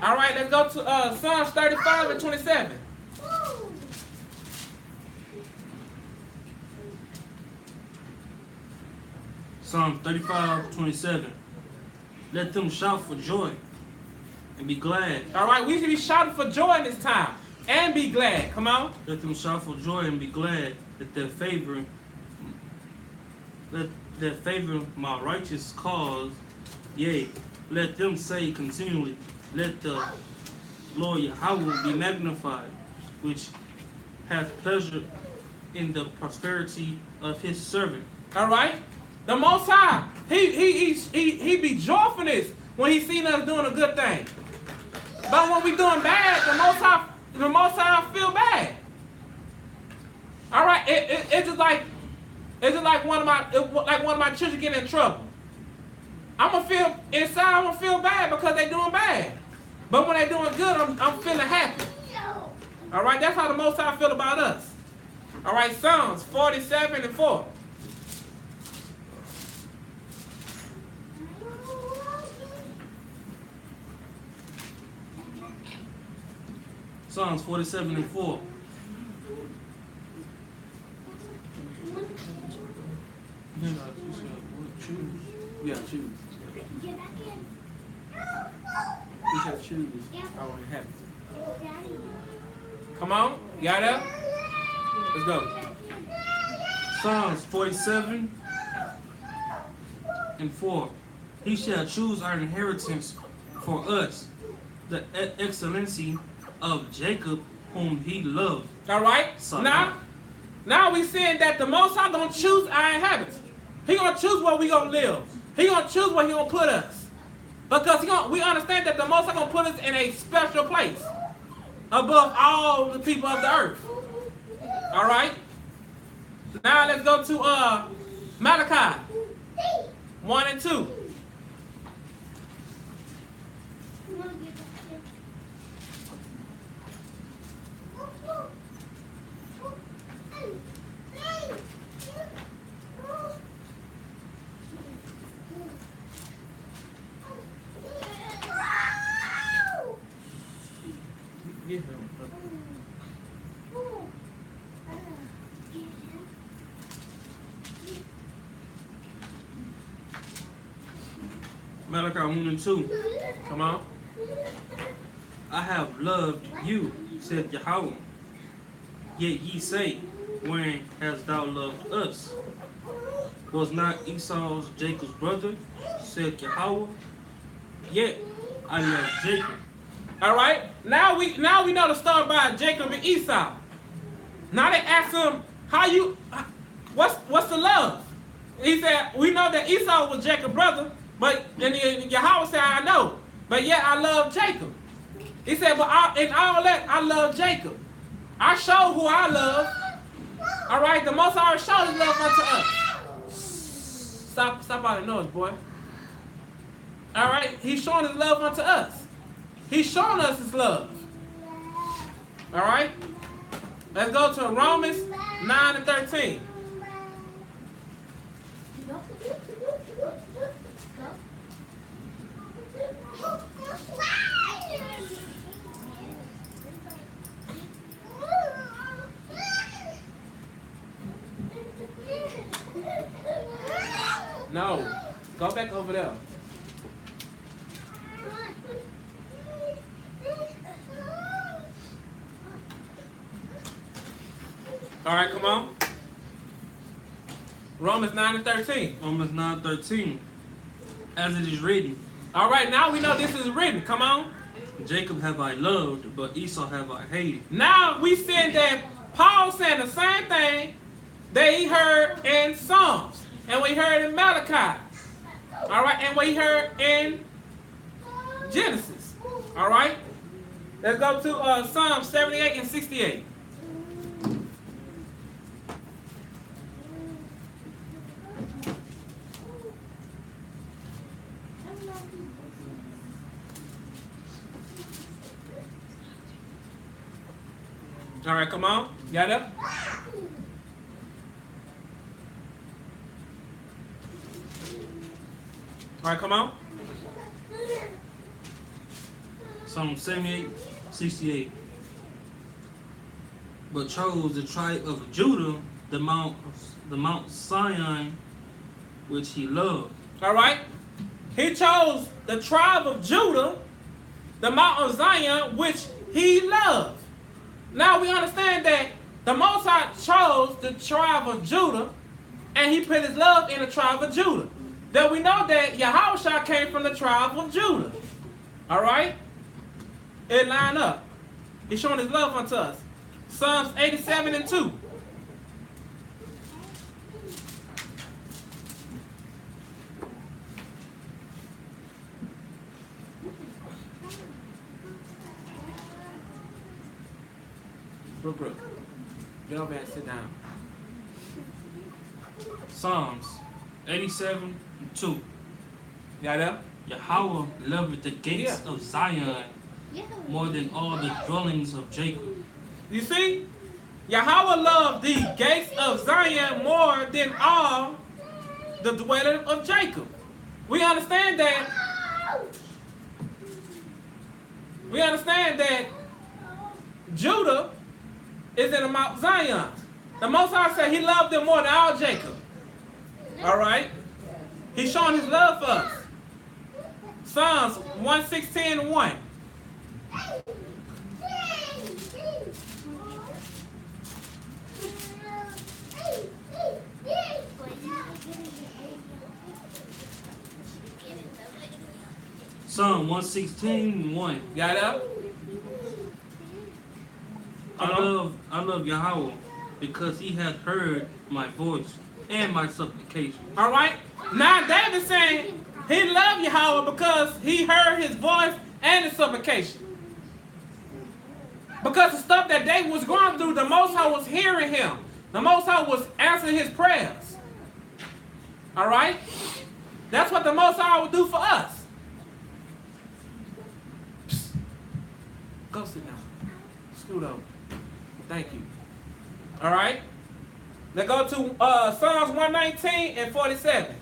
All right, let's go to Psalms 35 and 27. Psalm 35:27. Let them shout for joy and be glad. All right, we should be shouting for joy in this time and be glad. Come on. Let them shout for joy and be glad that their favor my righteous cause. Yea, let them say continually, let the Lord Yahweh be magnified, which hath pleasure in the prosperity of his servant. All right. The Most High, he be joyfulness when he seen us doing a good thing. But when we doing bad, the Most High feel bad. All right. It's just like one of my children getting in trouble. I'm gonna feel inside. I'm gonna feel bad because they doing bad. But when they doing good, I'm feeling happy. All right, that's how the Most High feel about us. All right, Psalms 47 and 4. Psalms 47 and 4. Yeah, choose. You shall choose. I want to have it. Come on, you got it? Let's go. Psalms 47 and 4. He shall choose our inheritance for us, the excellency of Jacob, whom he loved. All right. So, Now we saying that the Most High gonna choose our inhabitants. He gonna choose where we gonna live. He gonna choose where he gonna put us, because we understand that the Most High gonna put us in a special place above all the people of the earth. All right. Now let's go to Malachi 1 and 2. Malachi 1 and 2. Come on. I have loved you, said Yahweh. Yet ye say, when hast thou loved us? Was not Esau Jacob's brother, said Yahweh? Yet I love Jacob. All right. Now we know the story about Jacob and Esau. Now they ask him, what's the love? He said, we know that Esau was Jacob's brother, but then Yahweh said, I know, but yet I love Jacob. He said, but in all that, I love Jacob. I show who I love. All right, the Most High showed his love unto us. Stop all the noise, boy. All right, he's showing his love unto us. He's showing us his love. All right, let's go to Romans 9 and 13. No, go back over there. All right, come on. Romans 9 and 13. Romans 9:13. As it is written, All right, now we know this is written. Come on. Jacob have I loved, but Esau have I hated. Now we said that Paul saying the same thing that he heard in Psalms, and we heard in Malachi. All right, and we heard in Genesis. All right, let's go to Psalm 78 and 68. All right, come on. Got it? All right, come on. Psalm 78:68. But chose the tribe of Judah, the Mount Zion, which he loved. All right. He chose the tribe of Judah, the Mount of Zion, which he loved. Now we understand that the Most High chose the tribe of Judah, and he put his love in the tribe of Judah. Then we know that Yahushua came from the tribe of Judah. All right? It line up. He's showing his love unto us. Psalms 87 and 2. Brooke, get over and sit down. Psalms 87:2. Yeah, there. Yahweh loveth the gates of Zion more than all the dwellings of Jacob. You see? Yahweh loved the gates of Zion more than all the dwelling of Jacob. We understand that. We understand that Judah is in the Mount Zion. The Most High said he loved them more than all Jacob. All right? He's showing his love for us. Psalms 116:1. Psalm 116:1. Got it up? I love Yahweh because he hath heard my voice and my supplication. All right? Now David saying he loved Yahweh because he heard his voice and his supplication. Because the stuff that David was going through, the Most High was hearing him. The Most High was answering his prayers. All right? That's what the Most High will do for us. Psst. Go sit down. Scoot over. Thank you. All right? Let's go to Psalms 119:47.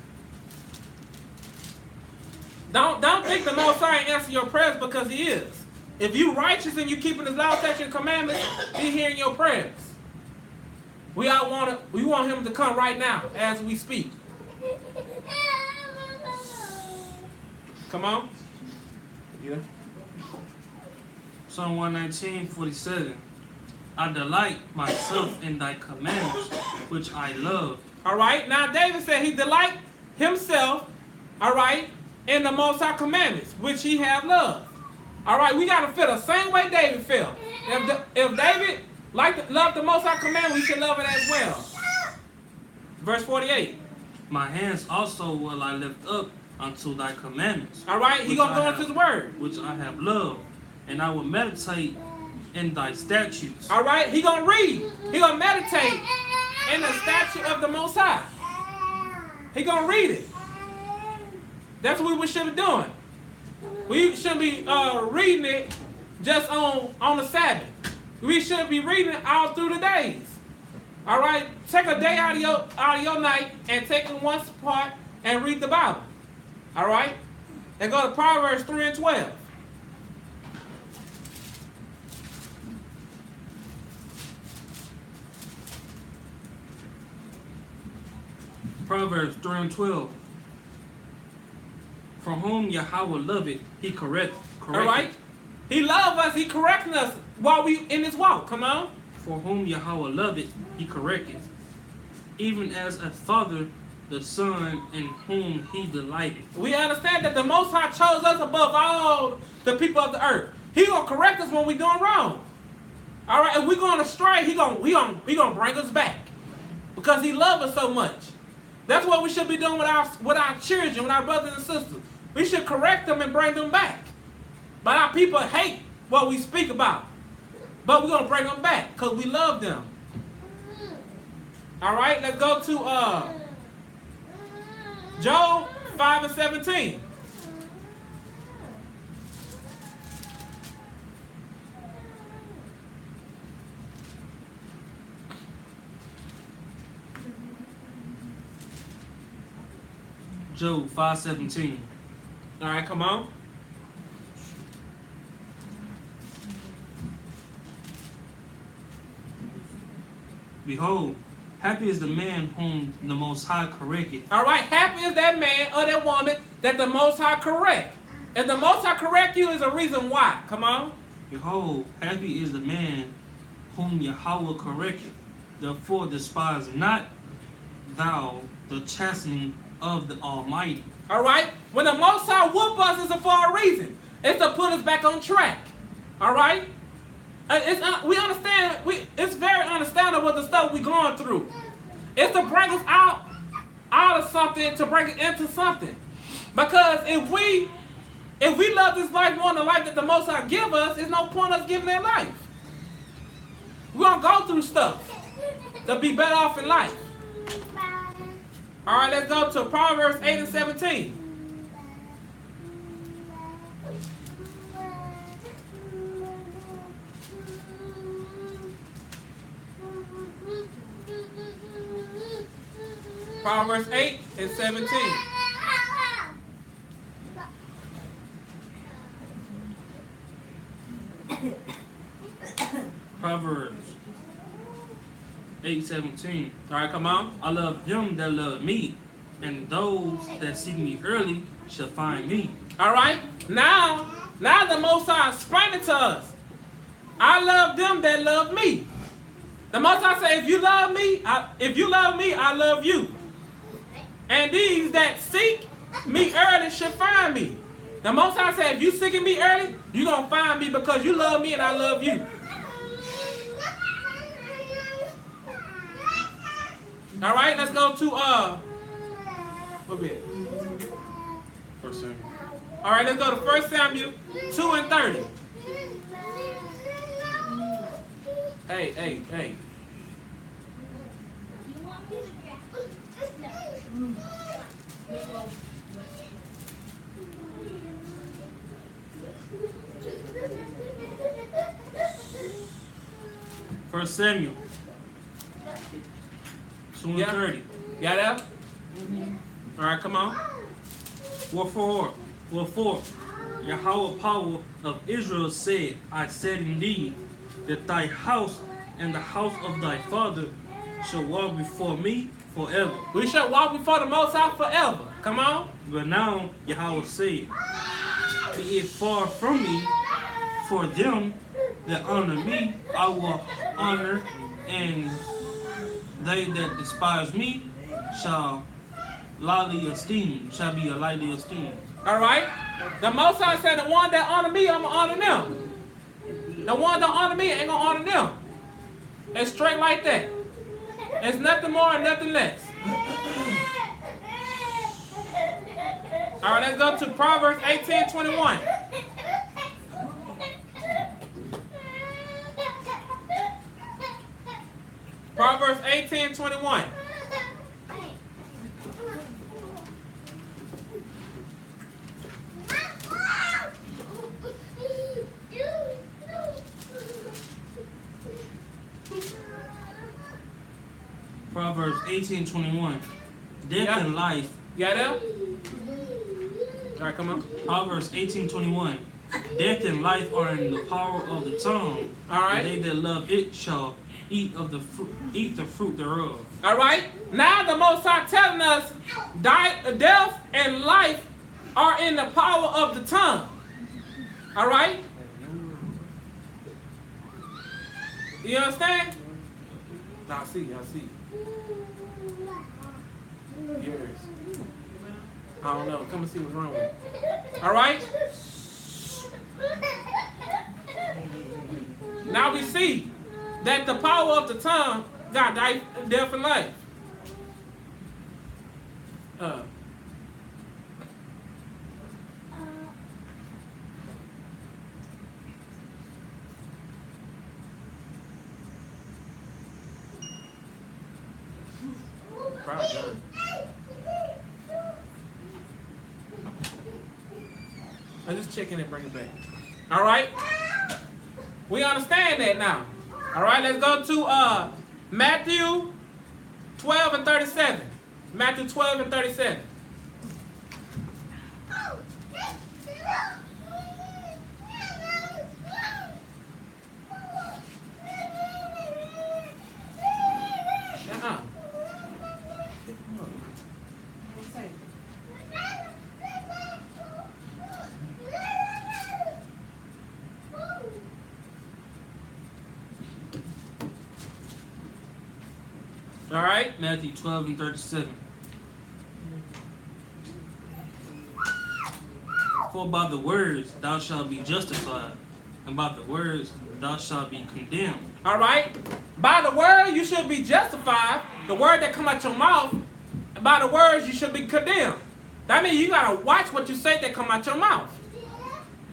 Don't think the Most High answer your prayers because he is. If you righteous and you keeping his law, statutes, and commandments, he hearing your prayers. We want him to come right now as we speak. Come on. Yeah. Psalm 119:47. I delight myself in thy commandments, which I love. All right. Now David said he delight himself, all right, in the Most High commandments, which he have loved. All right. We got to feel the same way David felt. If David loved the Most High commandment, we should love it as well. Verse 48. My hands also will I lift up unto thy commandments. All right. He going to go into his word. Which I have loved, and I will meditate in thy statutes. All right, he gonna read. He gonna meditate in the statute of the Most High. He gonna read it. That's what we should be doing. We shouldn't be reading it just on the Sabbath. We should be reading it all through the days. All right, take a day out of your night and take it once apart and read the Bible. All right, and go to Proverbs 3:12. Proverbs 3:12. For whom Yahweh loveth, he correcteth. All right? He loves us. He correcting us while we in this walk. Come on. For whom Yahweh loveth, he correcteth. Even as a father, the son in whom he delighteth. We understand that the Most High chose us above all the people of the earth. He gonna correct us when we doing wrong. All right? If we going astray, he gonna bring us back because he loves us so much. That's what we should be doing with our children, with our brothers and sisters. We should correct them and bring them back. But our people hate what we speak about. But we're going to bring them back because we love them. All right, let's go to Job 5:17. Job 5:17. All right, come on. Behold, happy is the man whom the Most High correcteth. All right, happy is that man or that woman that the Most High correct. If the Most High correct you, is a reason why. Come on. Behold, happy is the man whom Yahweh correcteth. Therefore despise not thou the chastening of the Almighty. All right? When the Most High whoop us, it's for a reason. It's to put us back on track. All right? We understand. It's very understandable the stuff we're going through. It's to bring us out of something, to bring it into something. Because if we love this life more than the life that the Most High give us, there's no point us giving that life. We're going to go through stuff to be better off in life. All right, let's go to Proverbs 8:17. Proverbs 8 and 17. Proverbs 8:17. All right, come on. I love them that love me, and those that seek me early shall find me. All right. Now the Most High explaining to us. I love them that love me. The Most High say, if you love me, I love you. And these that seek me early should find me. The Most High say, if you seeking me early, you gonna find me because you love me and I love you. All right, let's go to what bit? First Samuel. All right, let's go to 1 Samuel 2 and 30. Hey. First Samuel 2 and Yeah. 30. Got that? All right, come on. Wherefore, Yahweh power of Israel said, I said indeed, that thy house and the house of thy father shall walk before me forever. We shall walk before the Most High forever. Come on. But now Yahweh said, be it far from me, for them that honor me, I will honor, and they that despise me shall be lightly esteemed. All right. The Most High said, the one that honor me, I'm gonna honor them. The one that honor me ain't gonna honor them. It's straight like that. It's nothing more and nothing less. All right, let's go to Proverbs 18:21. Proverbs 18:21. Proverbs 18:21. Death Yeah. and life. You got that? All right, come on. Proverbs 18:21. Death and life are in the power of the tongue. All right. And they that love it shall eat the fruit thereof. All right. Now the Most High telling us death and life are in the power of the tongue. All right. You understand? I see. Yours. I don't know. Come and see what's wrong with it. All right. Now we see that the power of the tongue got death and life. Probably done. I just check in and bring it back. All right. We understand that now. All right. Let's go to Matthew 12 and 37. Matthew 12 and 37. All right. Matthew 12 and 37. For by the words thou shalt be justified, and by the words thou shalt be condemned. All right. By the word you should be justified. The word that come out your mouth. And by the words you should be condemned. That means you gotta watch what you say that come out your mouth.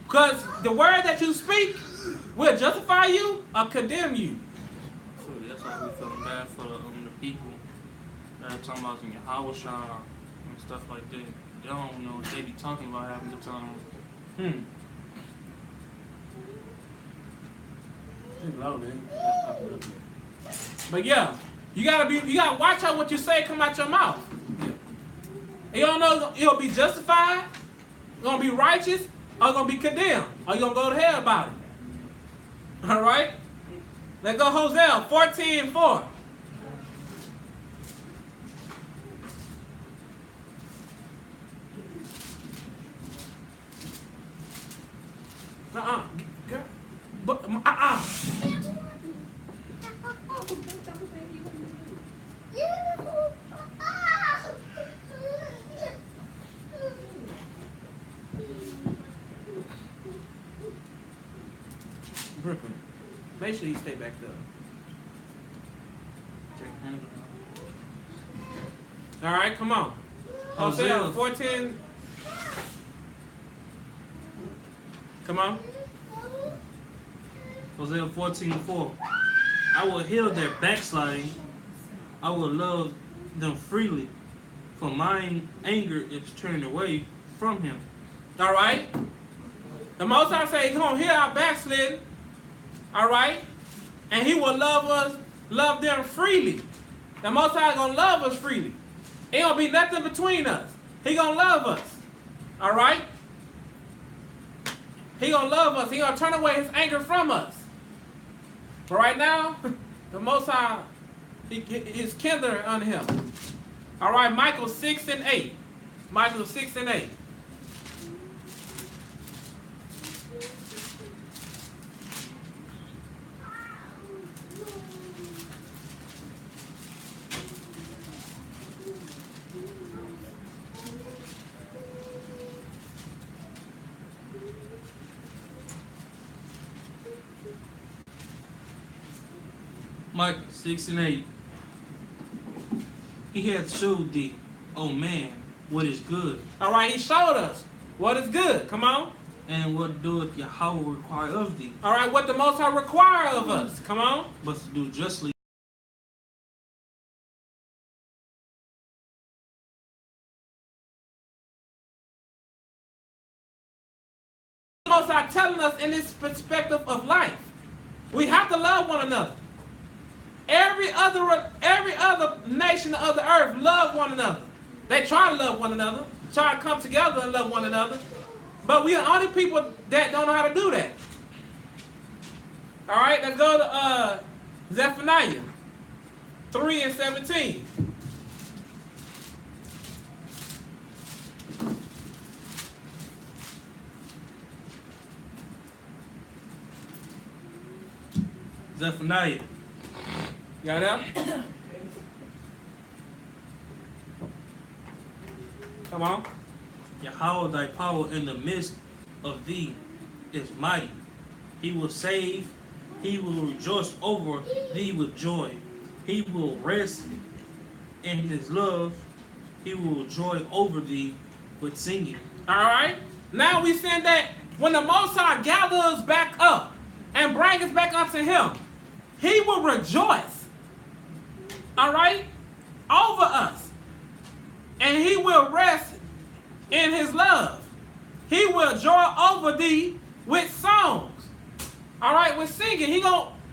Because the word that you speak will justify you or condemn you. So that's why we feeling bad for the people that are talking about some Yahweh Shah and stuff like that. They don't know what they be talking about having the time. Low, man. But yeah, you gotta watch out what you say come out your mouth. Yeah. You don't know you'll be justified, gonna be righteous, or gonna be condemned, or you gonna go to hell about it. All right. Let's go Hosea 14:4. Girl. But Brooklyn. Make sure you stay back there. All right, come on. Hosea 14. Come on. Hosea 14:4. I will heal their backsliding. I will love them freely. For mine anger is turned away from him. All right. The Most High say He's gonna heal our backsliding. All right, and He will love them freely. The Most High gonna love us freely. Ain't gonna be nothing between us. He gonna love us. All right. He gonna love us. He gonna turn away His anger from us. But right now, the Most High, He's kindling on Him. All right, Micah 6:8. Micah 6:8. Micah 6:8. He hath showed thee, O man, what is good. All right, He showed us what is good. Come on. And what doeth Yahweh require of thee? All right, what the Most High require of us. Come on. But to do justly. The Most High telling us in this perspective of life, we have to love one another. Every other nation of the earth love one another. They try to love one another, try to come together and love one another. But we are the only people that don't know how to do that. All right, let's go to Zephaniah 3:17. Zephaniah. You got that? Come on. Yahweh thy power in the midst of thee is mighty. He will save, he will rejoice over thee with joy. He will rest in his love, he will joy over thee with singing. All right. Now we saying that when the Most High gather us back up and bring us back unto Him, He will rejoice. All right, over us, and He will rest in His love. He will joy over thee with songs. All right, with singing.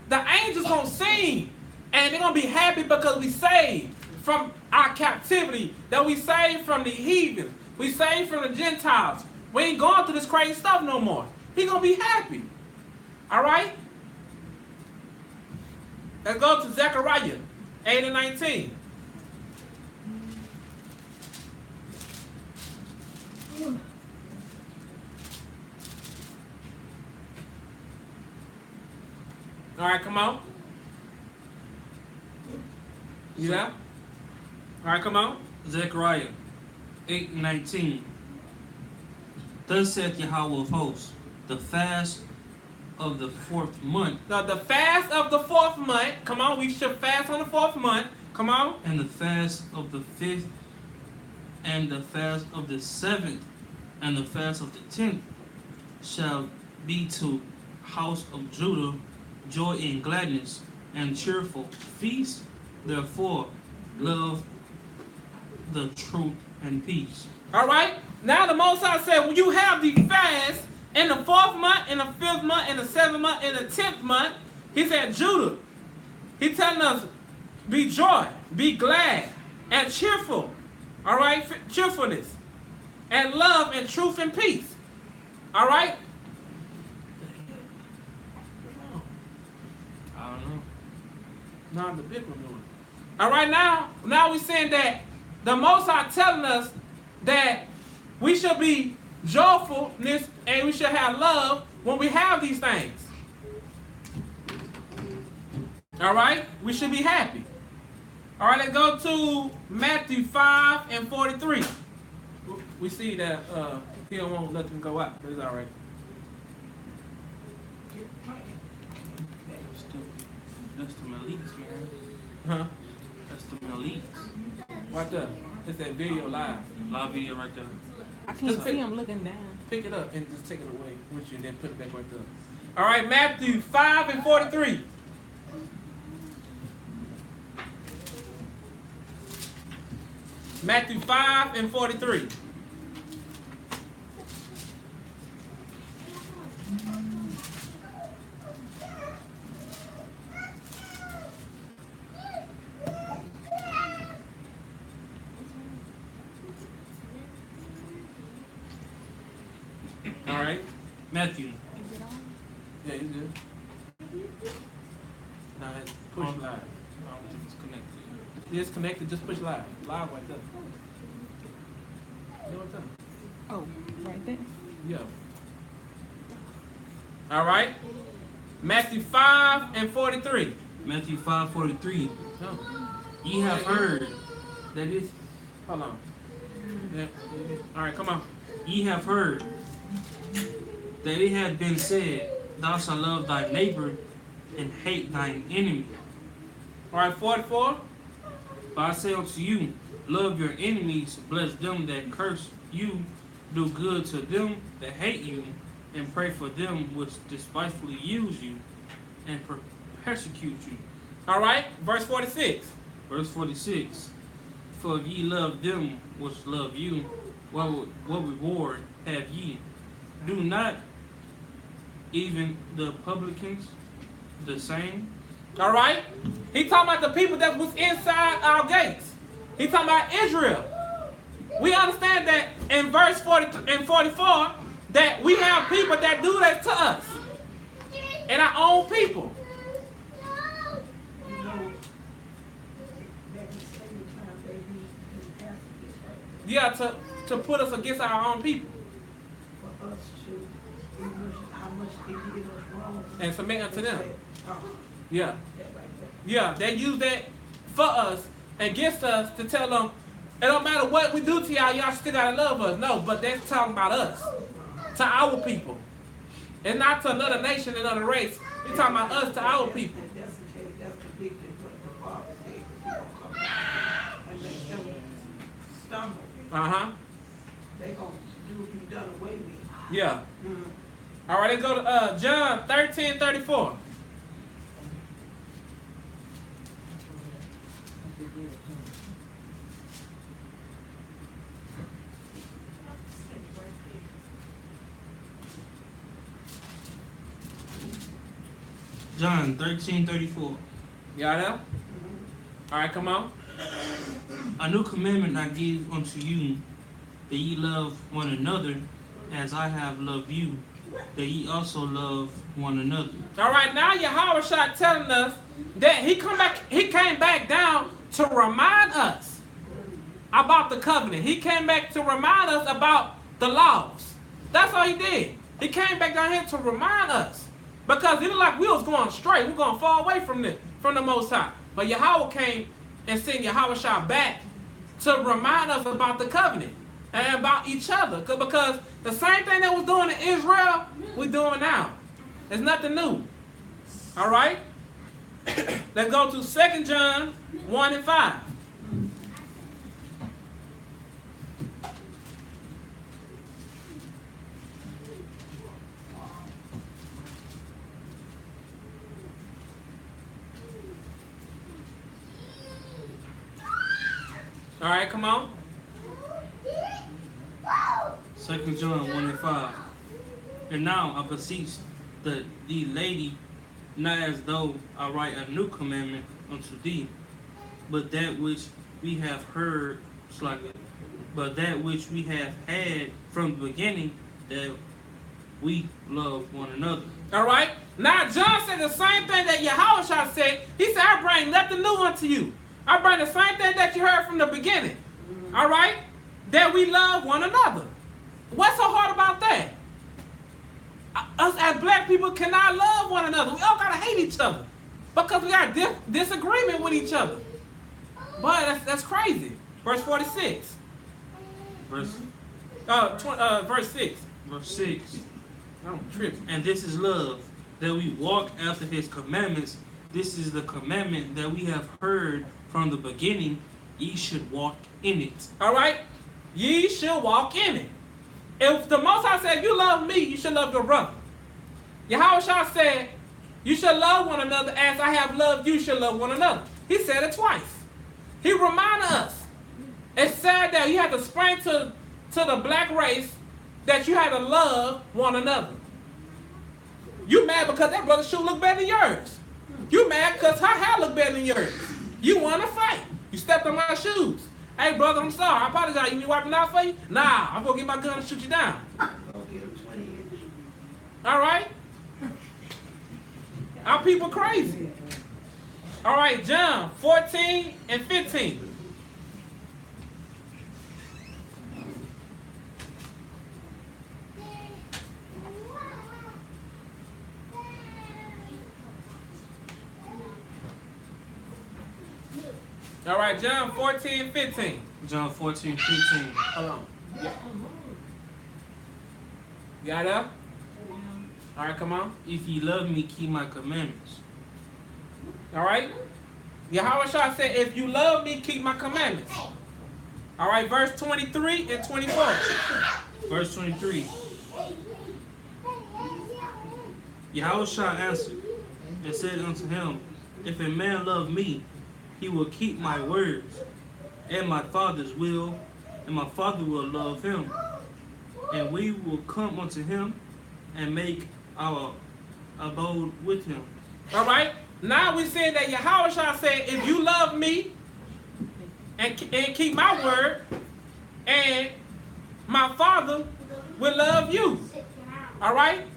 The angels gonna sing, and they're gonna be happy because we saved from our captivity, that we saved from the heathen, we saved from the Gentiles. We ain't going through this crazy stuff no more. He gonna be happy. All right. Let's go to Zechariah 8:19. All right, come on. Yeah. All right, come on. Zechariah 8:19. Thus saith Yahweh of hosts, the fast of the 4th month. Now the fast of the 4th month. Come on, we should fast on the 4th month. Come on. And the fast of the 5th, and the fast of the 7th, and the fast of the 10th shall be to house of Judah joy and gladness and cheerful feast. Therefore, love the truth and peace. All right. Now the Most High said, when you have the fast in the 4th month, in the 5th month, in the 7th month, in the 10th month, He said, Judah. He's telling us, be joy, be glad, and cheerful. All right? Cheerfulness. And love and truth and peace. All right? I don't know. Now the big one doing. All right, now we're saying that the Most High telling us that we should be joyfulness and we should have love when we have these things. All right, we should be happy. All right, let's go to Matthew 5:43. We see that he don't want nothing to go out, but it's all right. That's the Maliks, man. Huh? That's the Maliks. Right there. It's that video live. Live video right there. I can't see him looking down. Pick it up and just take it away with you and then put it back right there. All right, Matthew 5:43. Matthew 5:43. All right. Matthew. Yeah, you good. Now push live. I don't think it's connected. It's connected. Just push live. Live right there. You know what I'm talking Oh, right there. Yeah. All right. Matthew 5:43. Matthew 5:43. No. Ye have heard that it. Hold on. Yeah. All right, come on. Ye have heard that it hath been said, Thou shalt love thy neighbor and hate thine enemy. All right, 44. But I say unto you, love your enemies, bless them that curse you, do good to them that hate you, and pray for them which despitefully use you and persecute you. All right, verse 46. Verse 46. For if ye love them which love you, what reward have ye? Do not even the publicans the same? All right. He talking about the people that was inside our gates. He talking about Israel. We understand that in verse 40 and 44 that we have people that do that to us. And our own people. You know, that the same time they used to pass it, Yeah, to put us against our own people. for us to, how much they did us wrong. And submit unto them. Oh, Yeah. that right there. Yeah, they use that for us, against us, to tell them, it don't matter what we do to y'all, y'all still gotta love us. No, but that's talking about us, to our people. And not to another nation, another race. He's talking about us, to our people. And that's the case, that's the big thing, what the Father said, He gonna come back and make them stumble. Uh-huh. They gonna do what you done away with. Yeah. Mhm. All right, let's go to John 13:34. John 13:34. Y'all there? All right, come on. A new commandment I give unto you, that ye love one another, as I have loved you, that ye also love one another. All right, now Yahweh Shah telling us that he came back down to remind us about the covenant. He came back to remind us about the laws. That's all he did. He came back down here to remind us. Because it looked like we was going straight. We're going to fall away from the Most High. But Yahweh came and sent Yahweh Shah back to remind us about the covenant and about each other. Because the same thing that was doing in Israel, we're doing now. There's nothing new. All right? Let's go to 2 John 1:5. All right, come on. 2 John 1:5. And now I beseech the lady not as though I write a new commandment unto thee, but that which we have heard, but that which we have had from the beginning, that we love one another. All right? Now, John said the same thing that Yahushua said. He said, I bring nothing new unto you. I bring the same thing that you heard from the beginning. All right? That we love one another. What's so hard about that? Us as black people cannot love one another. We all got to hate each other because we got disagreement with each other. But that's crazy. Verse 46. Verse 6. verse 6. I'm tripping. And this is love, that we walk after his commandments. This is the commandment that we have heard from the beginning. Ye should walk in it. All right? Ye should walk in it. If the Most High said, you love me, you should love your brother. Yahushua said, you should love one another as I have loved you, should love one another. He said it twice. He reminded us. It's sad that you have to explain to the black race that you had to love one another. You mad because that brother's shoe look better than yours. You mad because her hair look better than yours. You want to fight. You stepped on my shoes. Hey, brother, I'm sorry. I apologize. You need me wiping out for you? Nah, I'm going to get my gun and shoot you down. Go get him 20 years. All right? Our people crazy. All right, John 14 and 15. All right, John 14, 15. John 14, 15. Hold on. Got it up? All right, come on. If ye love me, keep my commandments. All right? Yahushua said, if you love me, keep my commandments. All right, verse 23 and 24. Verse 23. Yahushua answered and said unto him, if a man love me, he will keep my words, and my Father's will, and my Father will love him, and we will come unto him and make our abode with him. All right? Now we're saying that Yahushua said, if you love me and keep my word, and my Father will love you. All right?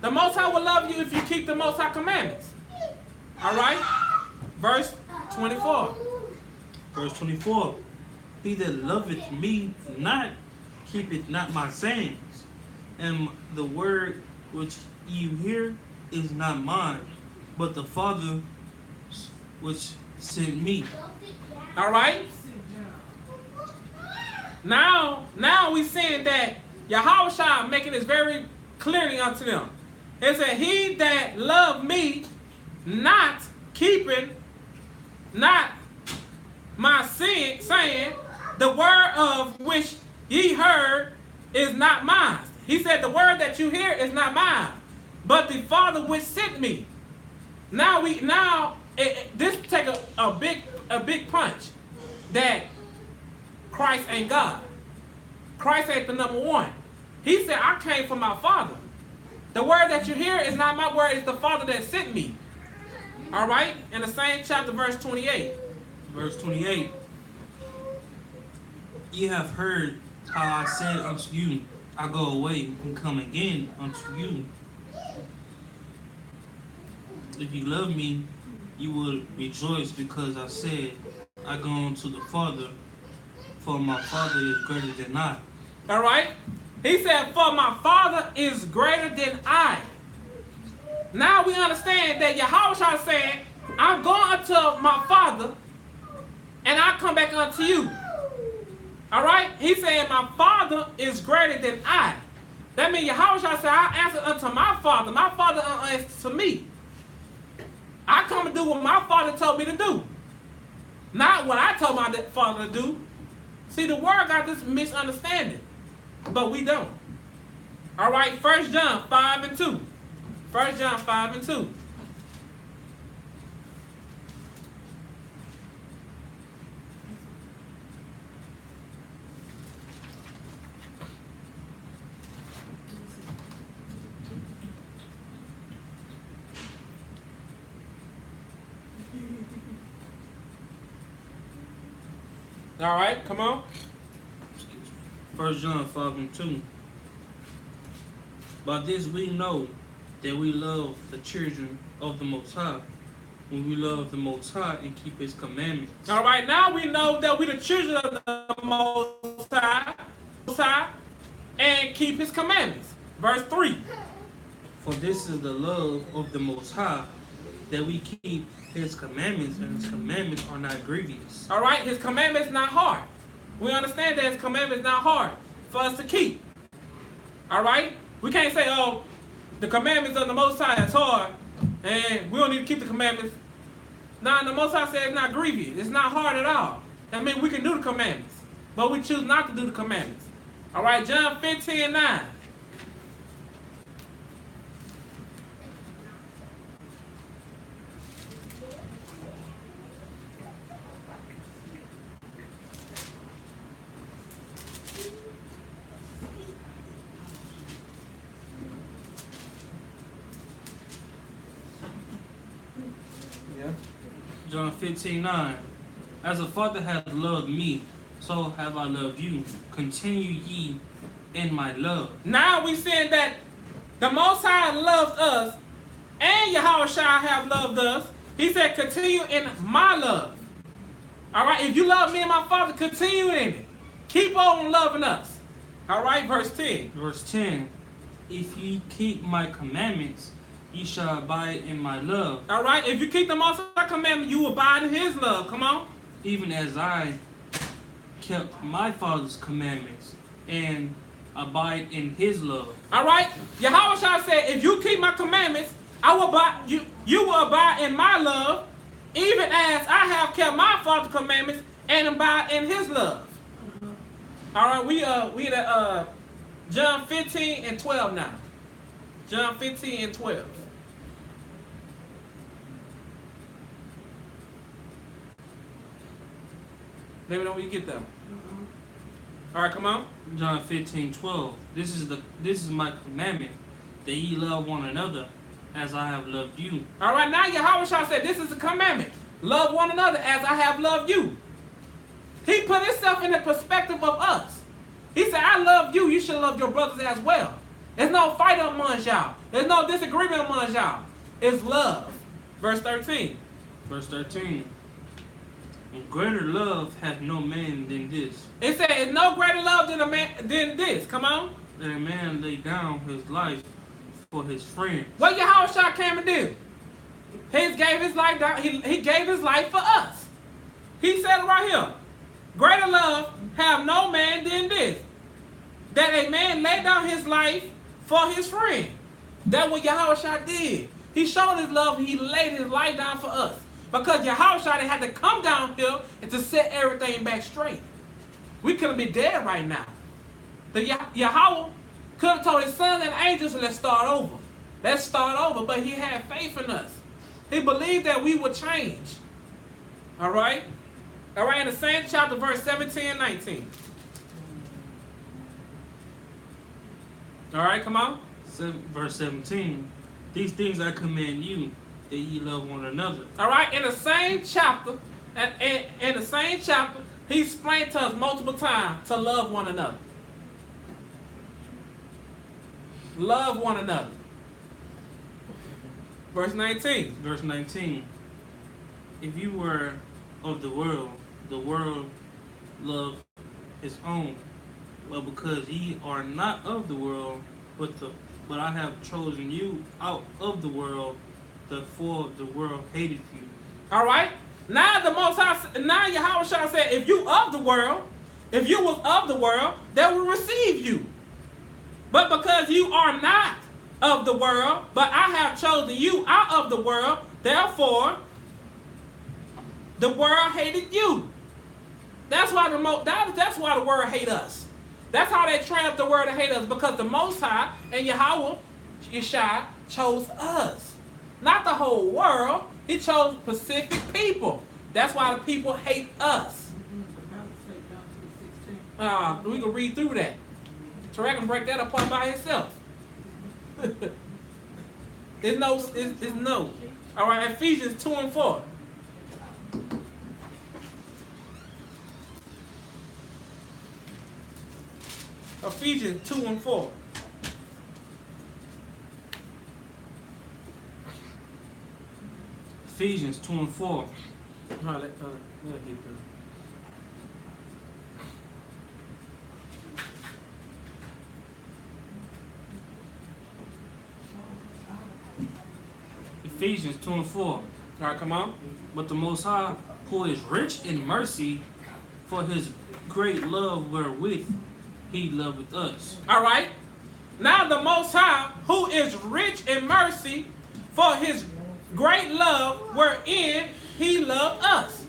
The Most High will love you if you keep the Most High commandments. All right? Verse 24. Verse 24. He that loveth me not, keepeth not my sayings, and the word which you hear is not mine, but the Father which sent me. All right? Now we saying that Yahushua making this very clearly unto them. It said, he that loved me, not keeping, not my sin, saying, the word of which ye heard is not mine. He said, the word that you hear is not mine, but the Father which sent me. This take a big punch that Christ ain't God. Christ ain't the number one. He said, I came from my Father. The word that you hear is not my word, it's the Father that sent me. All right? In the same chapter, verse 28. Verse 28. Ye have heard how I said unto you, I go away and come again unto you. If you love me, you will rejoice because I said, I go unto the Father, for my Father is greater than I. All right? He said, for my Father is greater than I. Now we understand that Yahushua is saying, I'm going unto my Father, and I come back unto you. All right? He's saying, my Father is greater than I. That means Yahushua said, I answer unto my Father. My Father answers to me. I come and do what my Father told me to do. Not what I told my Father to do. See, the world got this misunderstanding, but we don't. All right, 1 John 5 and 2. 1 John 5 and 2. All right, come on. 1 John 5:2. By this we know that we love the children of the Most High, when we love the Most High and keep His commandments. All right, now we know that we the children of the Most High, and keep His commandments. Verse 3. For this is the love of the Most High, that we keep His commandments, and His commandments are not grievous. All right, His commandments not hard. We understand that His commandments not hard for us to keep. All right, we can't say, oh, the commandments of the Most High is hard, and we don't need to keep the commandments. Nah, the Most High said it's not grievous. It's not hard at all. That means we can do the commandments, but we choose not to do the commandments. All right, John 15:9. Yeah. John 15:9. As the Father hath loved me, so have I loved you. Continue ye in my love. Now we saying that the Most High loves us, and Yahweh Shai have loved us. He said, continue in my love. All right, if you love me and my Father, continue in it. Keep on loving us. All right, verse 10. Verse 10. If ye keep my commandments, ye shall abide in my love, All right, if you keep the Most High commandment, you abide in His love. Come on. even as I kept my Father's commandments and abide in His love. All right, Yahweh Shai said, if you keep my commandments, I will abide. You will abide in my love, even as I have kept my Father's commandments and abide in His love. All right, we at John 15:12 now. John 15:12. Let me know when you get them. All right, come on. John 15:12. This is my commandment, that ye love one another as I have loved you. All right, now Yahweh Shai said, this is the commandment. Love one another as I have loved you. He put himself in the perspective of us. He said, I love you. You should love your brothers as well. There's no fight amongst y'all. There's no disagreement amongst y'all. It's love. Verse 13. Verse 13. And greater love hath no man than this, It said, it's no greater love than than this. Come on. that a man lay down his life for his friends. What Yahweh Shai came to do? He gave his life down. He gave his life for us. He said it right here. Greater love have no man than this, that a man lay down his life for his friend. That's what Yahweh Shai did. He showed his love. He laid his life down for us. Because Yahweh Shai had to come down here and to set everything back straight. We couldn't be dead right now. The Yahweh could have told his sons and angels, let's start over. Let's start over. But he had faith in us. He believed that we would change. All right? All right, in the same chapter, verse 17 and 19. All right, come on. Verse 17. These things I command you, that ye love one another. All right, in the same chapter, in the same chapter, he explained to us multiple times to love one another. Love one another. Verse 19. Verse 19. If you were of the world loved his own. But because ye are not of the world, but I have chosen you out of the world, therefore the world hated you. All right. Now the Most High, now Yahweh Shai said, if you of the world, if you was of the world, they will receive you. But because you are not of the world, but I have chosen you out of the world, therefore the world hated you. That's why that's why the world hate us. That's how they train up the world to hate us, because the Most High and Yahweh Shai chose us. Not the whole world. He chose specific people. That's why the people hate us. We can read through that. Tarek can break that apart by himself. It's no. All right, Ephesians 2 and 4. Ephesians 2 and 4. Ephesians 2 and 4. Let get through. Ephesians 2 and 4. All right, come on. But the Most High, who is rich in mercy, for his great love wherewith he loveth us. All right. Now the Most High, who is rich in mercy, for his great love wherein he loved us.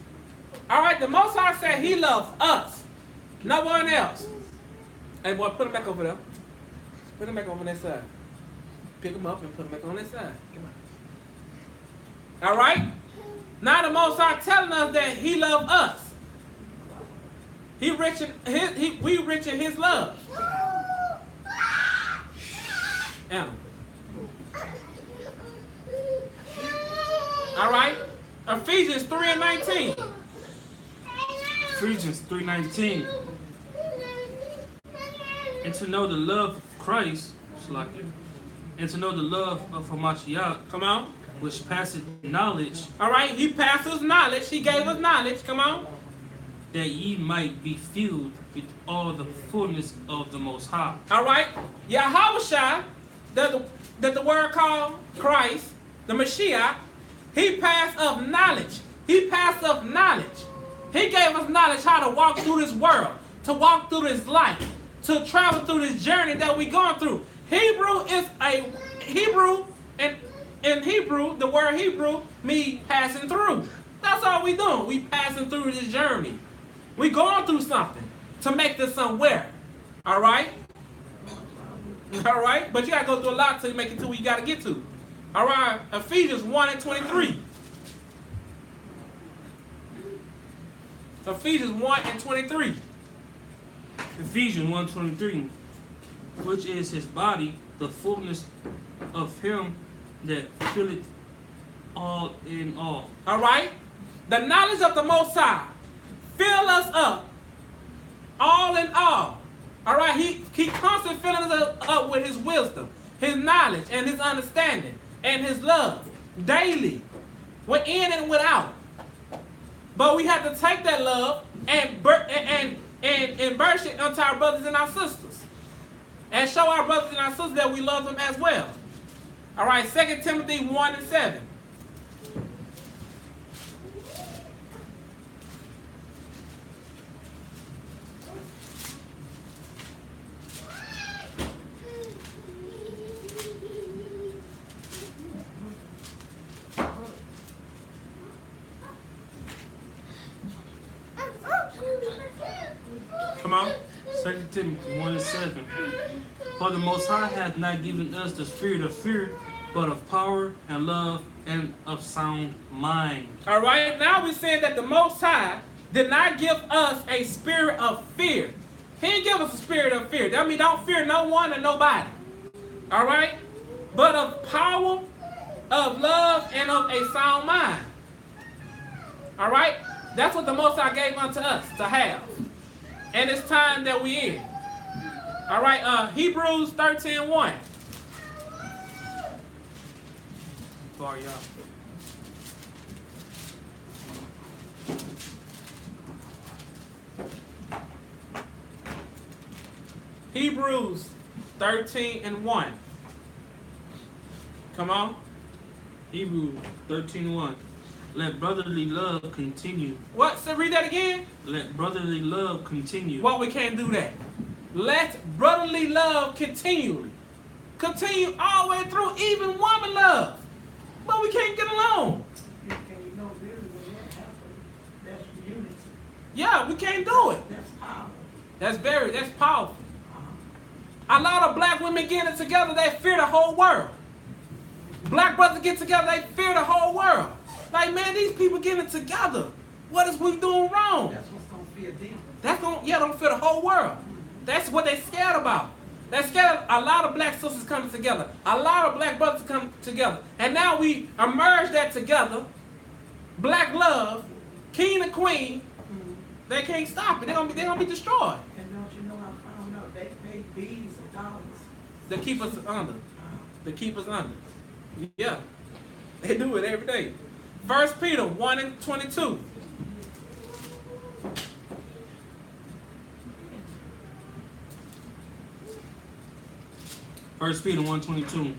All right, the Most High said he loved us, no one else. Hey, boy, put him back over there. Put him back over on that side. Pick him up and put him back on that side. Come on. All right. Now the Most High telling us that he loved us. We rich in his love. Yeah. All right. Ephesians 3 and 19. Ephesians 3:19. And to know the love of Christ, and to know the love of Hamashiach, Come on. which passeth knowledge, All right. He passed us knowledge. He gave us knowledge. Come on. that ye might be filled with all the fullness of the Most High. All right. Yahushua, that the word called Christ, the Mashiach, he passed us knowledge. He passed us knowledge. He gave us knowledge how to walk through this world, to walk through this life, to travel through this journey that we're going through. Hebrew is a Hebrew, and in Hebrew, the word Hebrew means passing through. That's all we doing. We passing through this journey. We going through something to make this somewhere. All right? All right? But you got to go through a lot to make it to where you got to get to. All right? Ephesians 1 and 23. Ephesians 1 and 23. Ephesians 1:23, which is his body, the fullness of him that filleth all in all. All right? The knowledge of the Most High fill us up, all in all. All right? He constantly filling us up with his wisdom, his knowledge, and his understanding, and his love, daily, within and without. But we have to take that love and burst it unto our brothers and our sisters, and show our brothers and our sisters that we love them as well. All right, 2 Timothy 1 and 7. Come on. 2 Timothy 1 and 7. For the Most High hath not given us the spirit of fear, but of power and love and of sound mind. All right, now we're saying that the Most High did not give us a spirit of fear. He didn't give us a spirit of fear. That means don't fear no one and nobody. All right? But of power, of love, and of a sound mind. All right? That's what the Most High gave unto us to have. And it's time that we in. All right, Hebrews 13:1. Sorry, y'all. Hebrews 13 and 1. Come on. Hebrews 13:1. Let brotherly love continue. What? So read that again. Let brotherly love continue. Well, we can't do that. Let brotherly love continually. Continue all the way through, even woman love. But we can't get along. Okay, you know, really, when that happens, that's unity. Yeah, we can't do it. That's power. That's powerful. A lot of black women getting together, they fear the whole world. Black brothers get together, they fear the whole world. Like, man, these people getting together. What is we doing wrong? That's what's going to fear them. That's don't fear the whole world. That's what they scared about. They're scared of a lot of black sisters coming together. A lot of black brothers come together. And now we merge that together. Black love, king and queen, they can't stop it. They're gonna be destroyed. And don't you know, I found out they To keep us under. To keep us under. Yeah. They do it every day. 1 Peter 1:22. First Peter 1:22.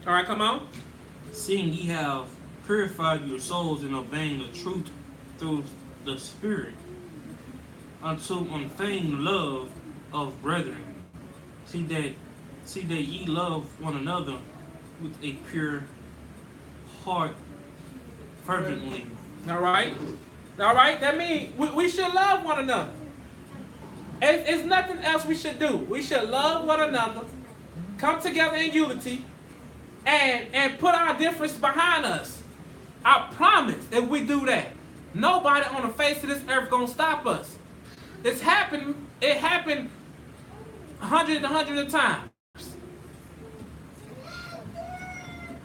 All right, come on. Seeing ye have purified your souls in obeying the truth through the Spirit, unto unfeigned love of brethren. See that ye love one another with a pure heart fervently. All right. All right. That means we should love one another. It's nothing else we should do. We should love one another, come together in unity, and put our difference behind us. I promise if we do that, nobody on the face of this earth gonna stop us. It happened 100 of times.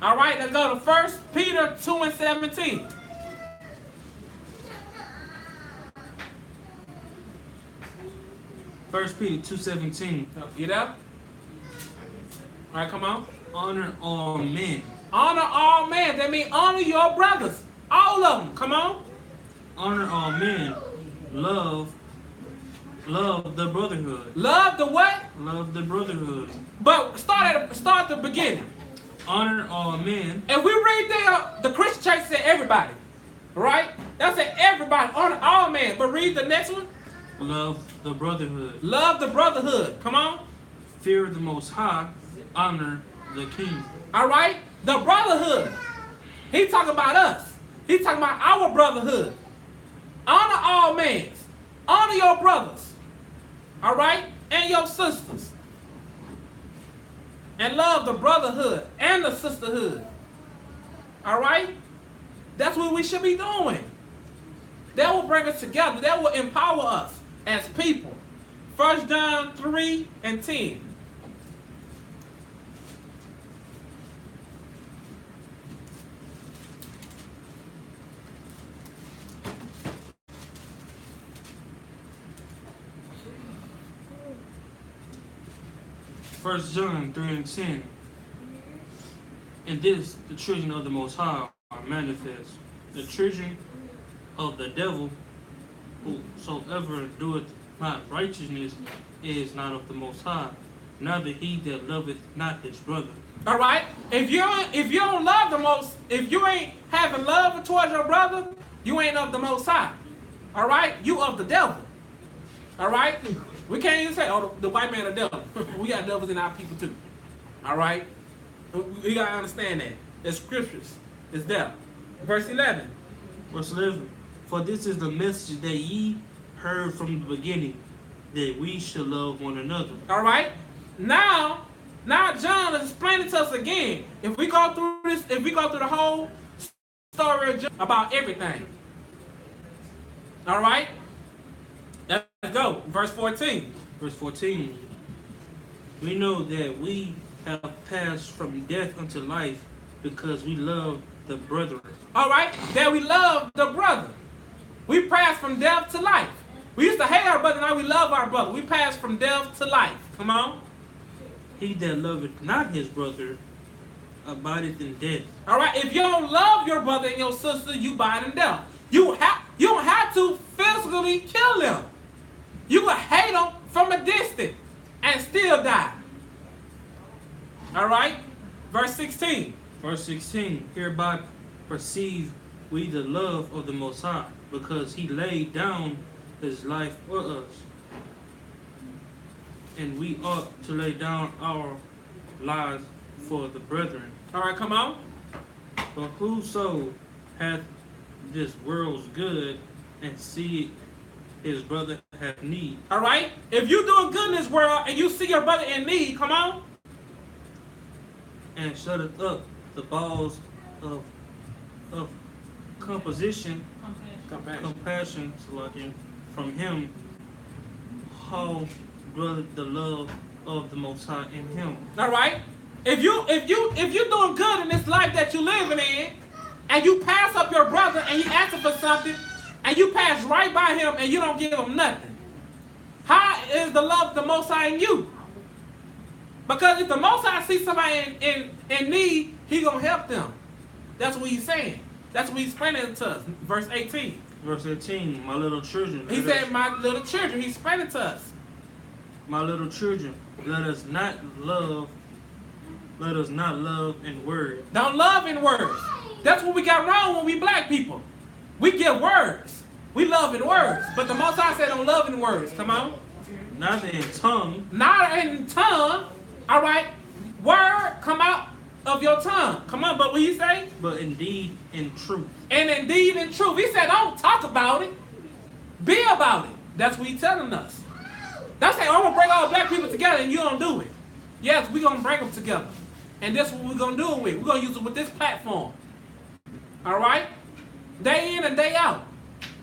All right, let's go to 1 Peter 2:17. First Peter 2:17. You there? All right, come on. Honor all men. Honor all men. That means honor your brothers. All of them. Come on. Honor all men. Love the brotherhood. Love the what? Love the brotherhood. But start the beginning. Honor all men. If we read there, the Christian church said everybody. Right? That said everybody. Honor all men. But read the next one. Love the brotherhood. Love the brotherhood. Come on. Fear the Most High. Honor the King. All right? The brotherhood. He talking about us. He talking about our brotherhood. Honor all men. Honor your brothers. All right? And your sisters. And love the brotherhood and the sisterhood. All right? That's what we should be doing. That will bring us together. That will empower us as people. 1 John 3:10. First John 3:10. And this, the children of the Most High are manifest. The children of the devil, whosoever doeth not righteousness, is not of the Most High, neither he that loveth not his brother. All right? If you don't love the most, if you ain't having love towards your brother, you ain't of the Most High. All right? You of the devil. All right? We can't even say, oh, the white man a devil. We got devils in our people too. All right? We got to understand that. The scriptures is there. Verse 11. Verse 11. For this is the message that ye heard from the beginning, that we should love one another. All right? Now John is explaining to us again. If we go through this, if we go through the whole story of John about everything. All right? Let's go. Verse 14. Verse 14. We know that we have passed from death unto life because we love the brethren. All right? That we love the brother. We passed from death to life. We used to hate our brother, now we love our brother. We passed from death to life. Come on. He that loveth not his brother abideth in death. All right? If you don't love your brother and your sister, you abide in death. You don't have to physically kill them. You can hate them from a distance and still die. All right? Verse 16. Verse 16. Hereby perceive we the love of the Most High, because he laid down his life for us. And we ought to lay down our lives for the brethren. All right, come on. But whoso hath this world's good and see his brother have need. All right? If you're doing good in this world and you see your brother in need, come on. And shutteth up the bowels of compassion from him, how dwelleth the love of the Most High in him. All right? If you're doing good in this life that you're living in, and you pass up your brother and he asking for something, and you pass right by him and you don't give him nothing, how is the love of the Most High in you. Because if the Most High sees somebody in need, he going to help them. That's what he's saying. That's what he's explaining to us. Verse 18. Verse 18, my little children. He said, my little children. He's explaining to us. My little children, let us not love in word. Don't love in words. That's what we got wrong when we black people. We give words. We love in words. But the Most High said don't love in words. Come on. Neither in tongue. Not in tongue. All right. Word come out of your tongue. Come on. But what he say? But indeed in truth. And indeed in truth. He said don't talk about it. Be about it. That's what he's telling us. That's saying I'm going to bring all black people together and you don't do it. Yes, we're going to bring them together. And that's what we're going to do it with. We're going to use it with this platform. All right? Day in and day out.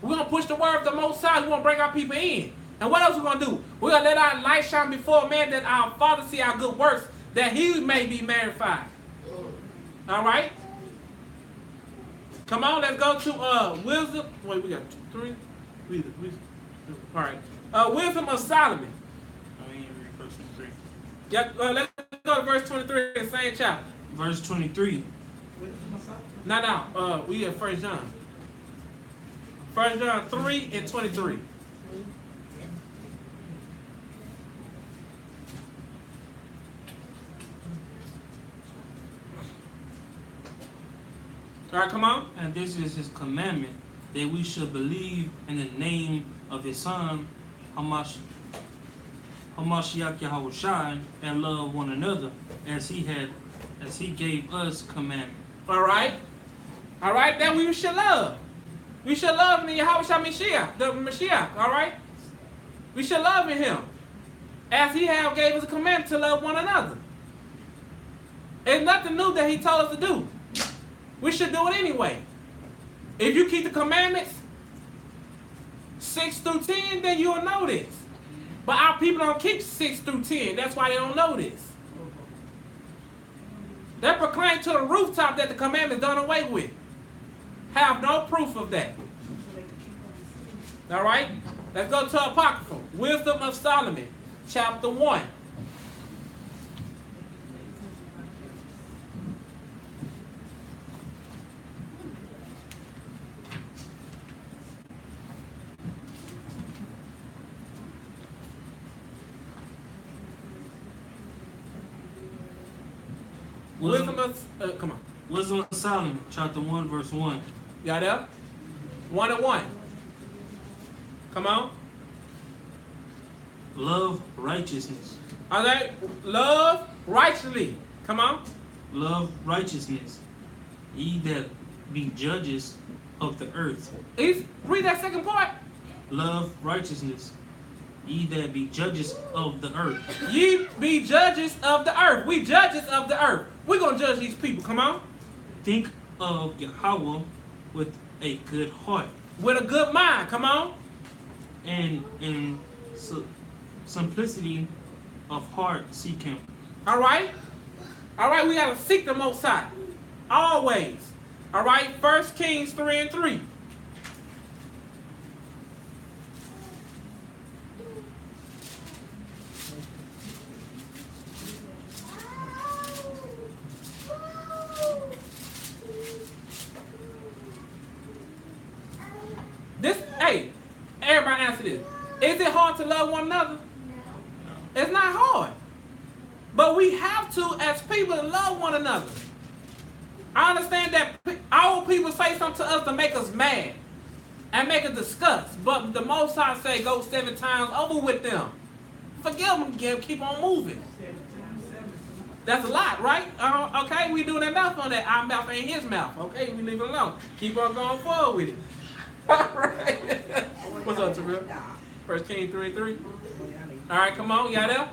We're going to push the word of the Most High. We're going to bring our people in. And what else we're going to do? We're going to let our light shine before man that our Father see our good works, that he may be magnified. All right? Come on, let's go to wisdom. Wait, we got 3. All right. Wisdom of Solomon. I ain't read verse 23. Yeah, let's go to verse 23 in the same chapter. Verse 23. No. We at 1 John. 1 John 3 and 23. All right, come on. And this is his commandment, that we should believe in the name of his Son, Hamashiach Yahushua, and love one another as he gave us commandment. All right. All right, then we should love. We should love in Yahushua Mashiach, the Mashiach, all right? We should love in him. As he gave us a commandment to love one another. It's nothing new that he told us to do. We should do it anyway. If you keep the commandments, 6 through 10, then you'll know this. But our people don't keep 6 through 10. That's why they don't know this. They proclaim to the rooftop that the commandment is done away with. Have no proof of that. All right? Let's go to Apocrypha. Wisdom of Solomon, chapter 1. Wisdom of, come on. Wisdom of Solomon, chapter 1, verse 1. Y'all there? 1 and 1. Come on. Love righteousness. All right. Love righteously. Come on. Love righteousness. Ye that be judges of the earth. Read that second part. Love righteousness. Ye that be judges of the earth. Ye be judges of the earth. We judges of the earth. We're going to judge these people. Come on. Think of Yahweh with a good heart. With a good mind. Come on. And in simplicity of heart seek him. All right. All right. We got to seek the Most High. Always. All right. 1 Kings 3 and 3. Hey, everybody answer this. Is it hard to love one another? No. It's not hard. But we have to, as people, love one another. I understand that our people say something to us to make us mad and make us disgust. But the Most High say go 7 times over with them. Forgive them again, keep on moving. That's a lot, right? Okay, we doing enough on that. Our mouth ain't his mouth. Okay, we leave it alone. Keep on going forward with it. All right. What's up, Terrell? 1 Kings 3 and 3. All right, come on, y'all there?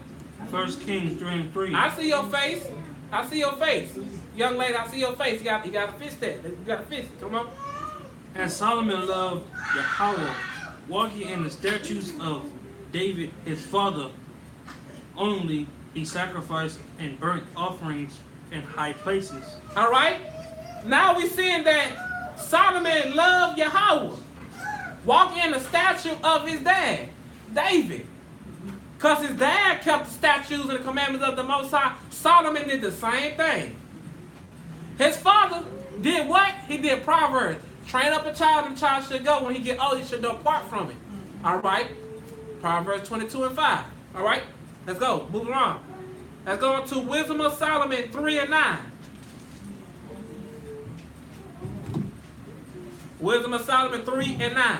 1 Kings 3 and 3. I see your face. I see your face. Young lady, I see your face. You got to fix that. You got to fix it. Come on. And Solomon loved Yahweh, walking in the statutes of David his father. Only he sacrificed and burnt offerings in high places. All right. Now we seeing that Solomon loved Yahweh, walking in the statue of his dad, David. Because his dad kept the statutes and the commandments of the Most High. Solomon did the same thing. His father did what? He did Proverbs. Train up a child and the child should go. When he get old, he should depart from it. All right? Proverbs 22 and 5. All right? Let's go. Move on. Let's go on to Wisdom of Solomon 3 and 9. Wisdom of Solomon 3 and 9.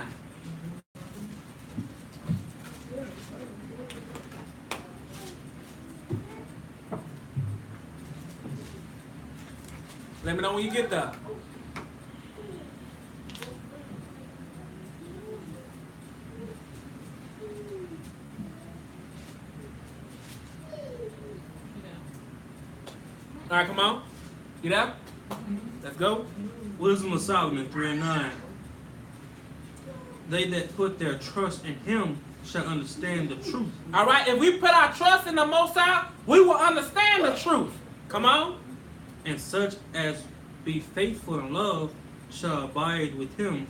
Let me know when you get there. All right, come on. Get up. Let's go. Wisdom of Solomon 3 and 9. They that put their trust in him shall understand the truth. All right, if we put our trust in the Most High, we will understand the truth. Come on. And such as be faithful in love shall abide with him,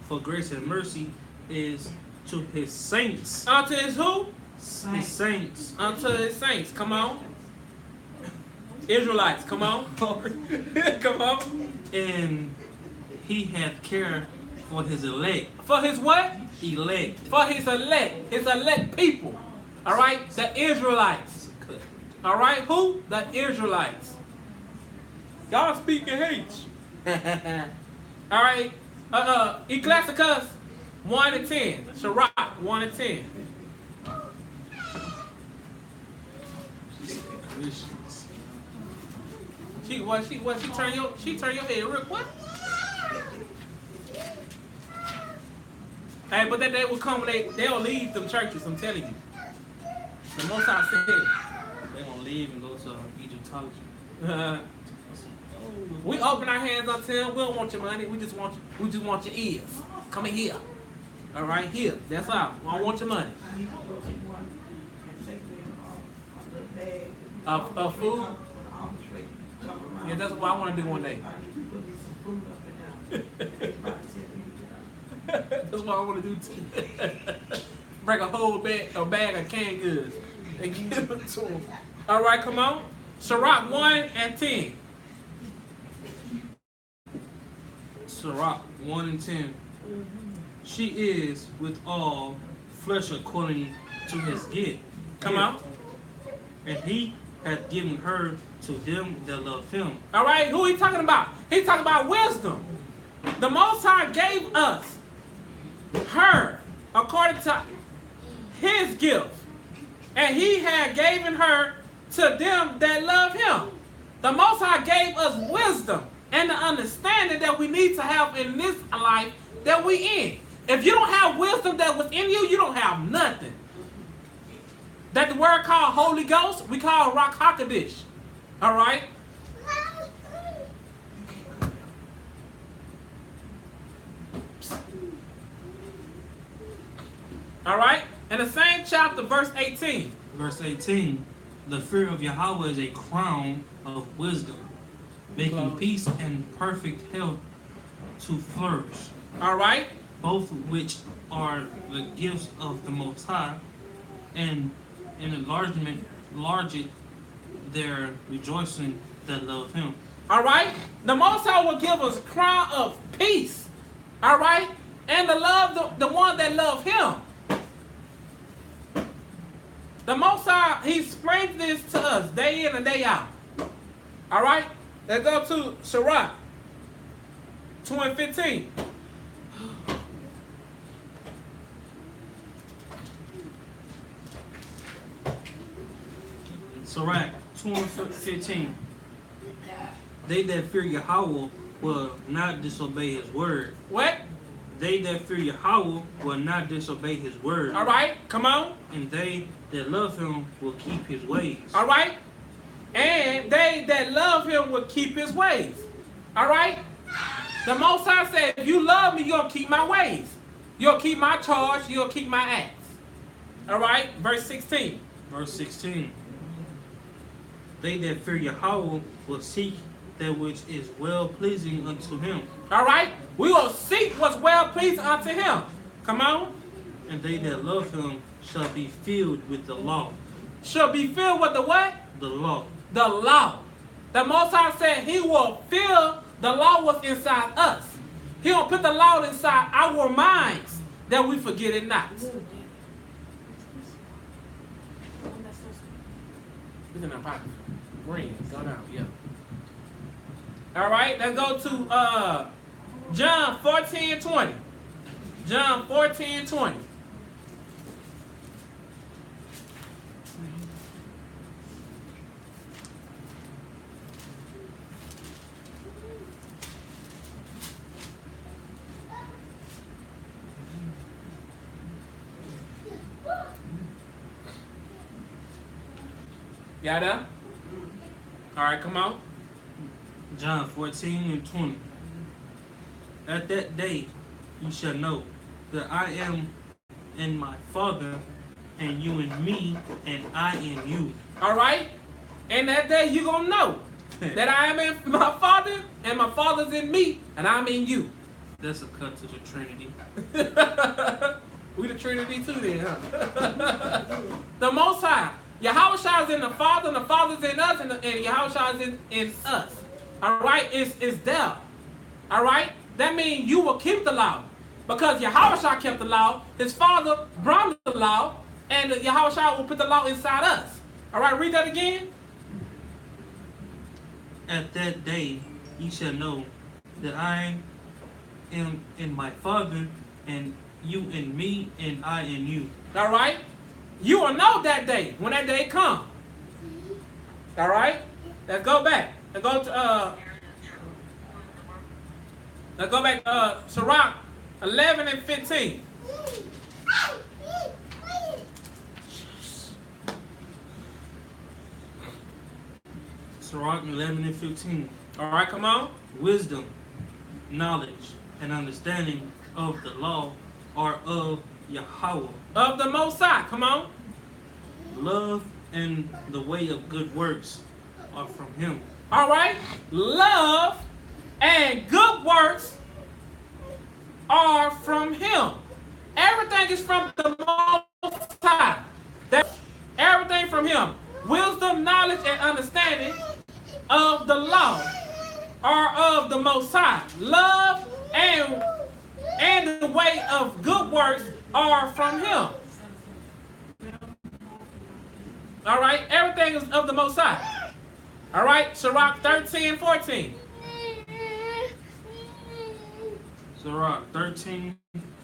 for grace and mercy is to his saints. Unto his who? His saints. Unto his saints. Come on. Israelites. Come on. Come on. And he hath care for his elect. For his what? Elect. For his elect. His elect people. All right? The Israelites. All right? Who? The Israelites. Y'all speaking H. All right. Ecclesiastes 1 and 10. Sirach 1 and 10. She turn your head real quick. Hey, but that day will come when they'll leave them churches, I'm telling you. The Most High said They're going to leave and go to Egyptology. we open our hands unto him. We don't want your money. We just want your ears. Come in here. All right, here. That's all. We don't want your money. Of food? Yeah, that's what I want to do one day. That's what I want to do too. Bring a whole bag of canned goods and give it to them. All right, come on. Sirach 1 and 10. Sirach 1 and 10. She is with all flesh according to his gift. Come on. And he hath given her to them that love him. All right, who he talking about? He talking about wisdom. The Most High gave us her according to his gift. And he had given her to them that love him. The Most High gave us wisdom and the understanding that we need to have in this life that we in. If you don't have wisdom that was in you, you don't have nothing. That the word called Holy Ghost, we call Ruach HaKodesh. All right? All right? In the same chapter, verse 18. Verse 18. The fear of Yahweh is a crown of wisdom, making peace and perfect health to flourish. All right? Both which are the gifts of the Most High, and in enlargement, enlargeth their rejoicing that love him. All right? The Most High will give us crown of peace. All right? And to love the one that love him. The Most High, he explains this to us day in and day out. All right? Let's go to Sirach 2 and 15. Sirach 2 and 15. They that fear Yahweh will not disobey his word. What? They that fear Yahweh will not disobey his word. All right? Come on. And they that love him will keep his ways. All right? And they that love him will keep his ways. All right? The Most High said, if you love me, you'll keep my ways. You'll keep my charge. You'll keep my acts. All right? Verse 16. Verse 16. They that fear Yahweh will seek that which is well-pleasing unto him. All right? We will seek what's well-pleasing unto him. Come on. And they that love him shall be filled with the law. Shall be filled with the what? The law. The law. The Most High said he will fill the law what's inside us. He will put the law inside our minds that we forget it not. It's in our pocket. Green. Go down. Yeah. All right. Let's go to John 14:20. John 14:20. Got that? All right, come on. John 14:20. At that day you shall know that I am in my Father, and you in me, and I in you. All right? And that day you're going to know that I am in my Father, and my Father's in me, and I'm in you. That's a cut to the Trinity. We the Trinity too then, huh? The Most High. Yahushua is in the Father, and the Father's in us, and Yahushua is in us. All right? It's there. All right? That means you will keep the law. Because Yahushua kept the law, his Father brought the law, and Yahushua will put the law inside us. All right? Read that again. At that day ye shall know that I am in my Father, and you in me, and I in you. All right? You will know that day, when that day comes. All right? Let's go back. Let's go back to Sirach 11 and 15. Sirach 11 and 15. All right, come on. Wisdom, knowledge, and understanding of the law are of Yahweh. Of the Most High. Come on. Love and the way of good works are from him. All right? Love and good works are from him. Everything is from the Most High. Everything from him. Wisdom, knowledge, and understanding of the law are of the Most High. Love and the way of good works are from him. All right? Everything is of the Most High. All right? Sirach 13, 14. Sirach 13,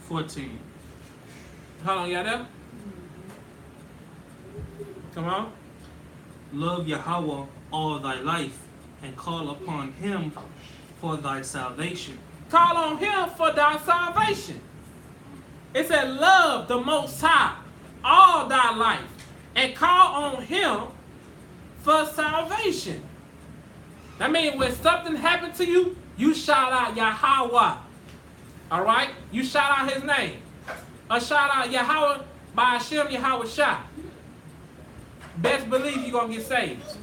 14. Hold on, y'all there? Come on. Love Yahweh all thy life, and call upon him for thy salvation. Call on him for thy salvation. It said, love the Most High all thy life, and call on him for salvation. That means when something happened to you, you shout out Yahweh. All right? You shout out his name. Or shout out Yahweh by Hashem Yahweh Shah. Best believe you're going to get saved.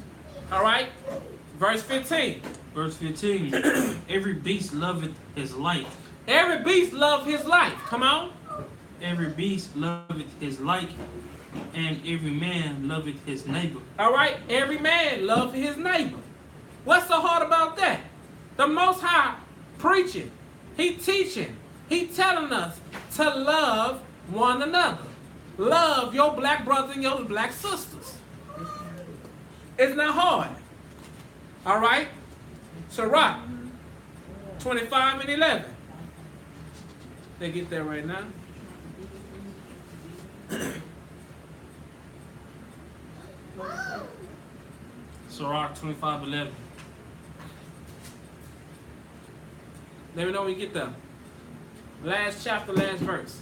All right? Verse 15. Verse 15. Every beast loveth his life. Every beast love his life. Come on. Every beast loveth his like, and every man loveth his neighbor. All right? Every man love his neighbor. What's so hard about that? The Most High preaching. He teaching. He telling us to love one another. Love your black brothers and your black sisters. It's not hard. All right? Sirach 25 and 11. They get there right now. Sirach 25, 11. Let me know when you get there. Last chapter, last verse.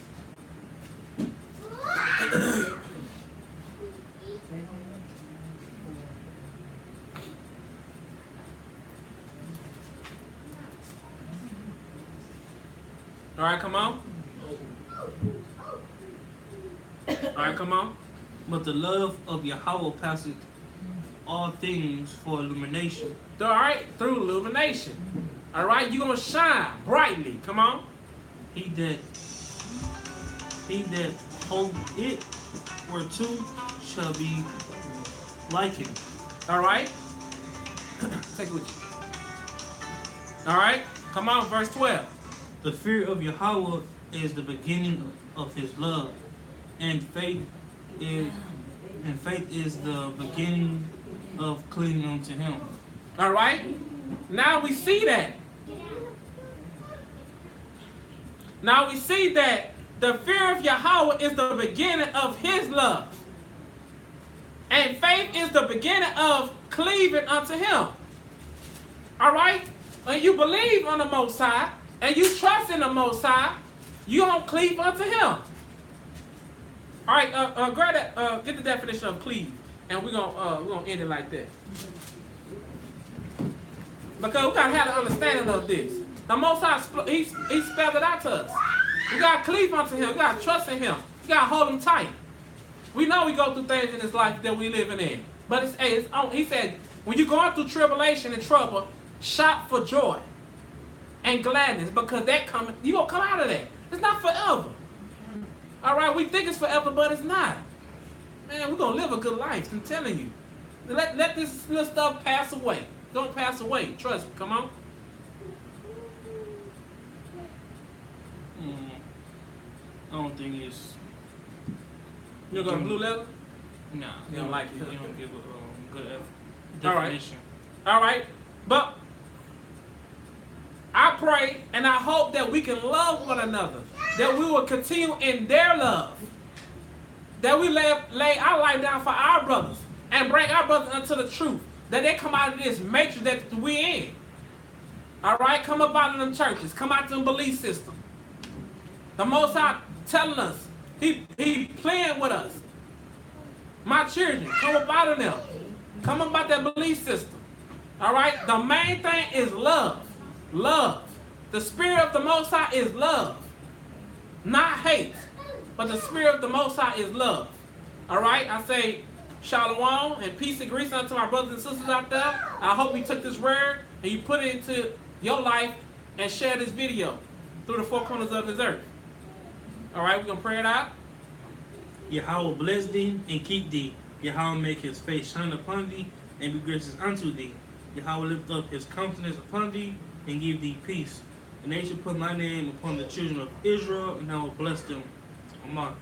All right, come on. All right, come on. But the love of Yahweh passeth all things for illumination. All right, through illumination. All right, you're going to shine brightly. Come on. He that hold it where two shall be likened. All right? Take it with you. All right? Come on, verse 12. The fear of Yahweh is the beginning of his love, and faith is the beginning of clinging unto him. All right? Now we see that. Now we see that the fear of Yahweh is the beginning of his love. And faith is the beginning of cleaving unto him. All right? When you believe on the Most High and you trust in the Most High, you don't cleave unto him. All right, grab that, get the definition of cleave, and we're gonna end it like that. Because we gotta have an understanding of this. The Most High, he spelled it out to us. We gotta cleave unto him. We gotta trust in him. We gotta hold him tight. We know we go through things in this life that we living in, but he said, when you're going through tribulation and trouble, shout for joy and gladness, because you gonna come out of that. It's not forever. All right, we think it's forever, but it's not. Man, we're gonna live a good life. I'm telling you. Let this little stuff pass away. Don't pass away. Trust me. Come on. I don't think it's. You gonna go to Blue Letter? Nah, You don't like it. You don't give a good All right. definition. All right, but I pray and I hope that we can love one another, that we will continue in their love, that we lay our life down for our brothers and bring our brothers unto the truth, that they come out of this matrix that we in. All right, come up out of them churches, come out of them belief system. The Most High telling us, he playing with us. My children, come up out of them. Come up out that belief system. All right, the main thing is love. Love. The spirit of the Most High is love. Not hate, but the spirit of the Most High is love. All right, I say shalom and peace and grace unto my brothers and sisters out there. I hope you took this word and you put it into your life and share this video through the four corners of this earth. All right, we're going to pray it out. Yahweh bless thee and keep thee. Yahweh make his face shine upon thee and be gracious unto thee. Yahweh lift up his countenance upon thee and give thee peace. And they shall put my name upon the children of Israel, and I will bless them. Amen.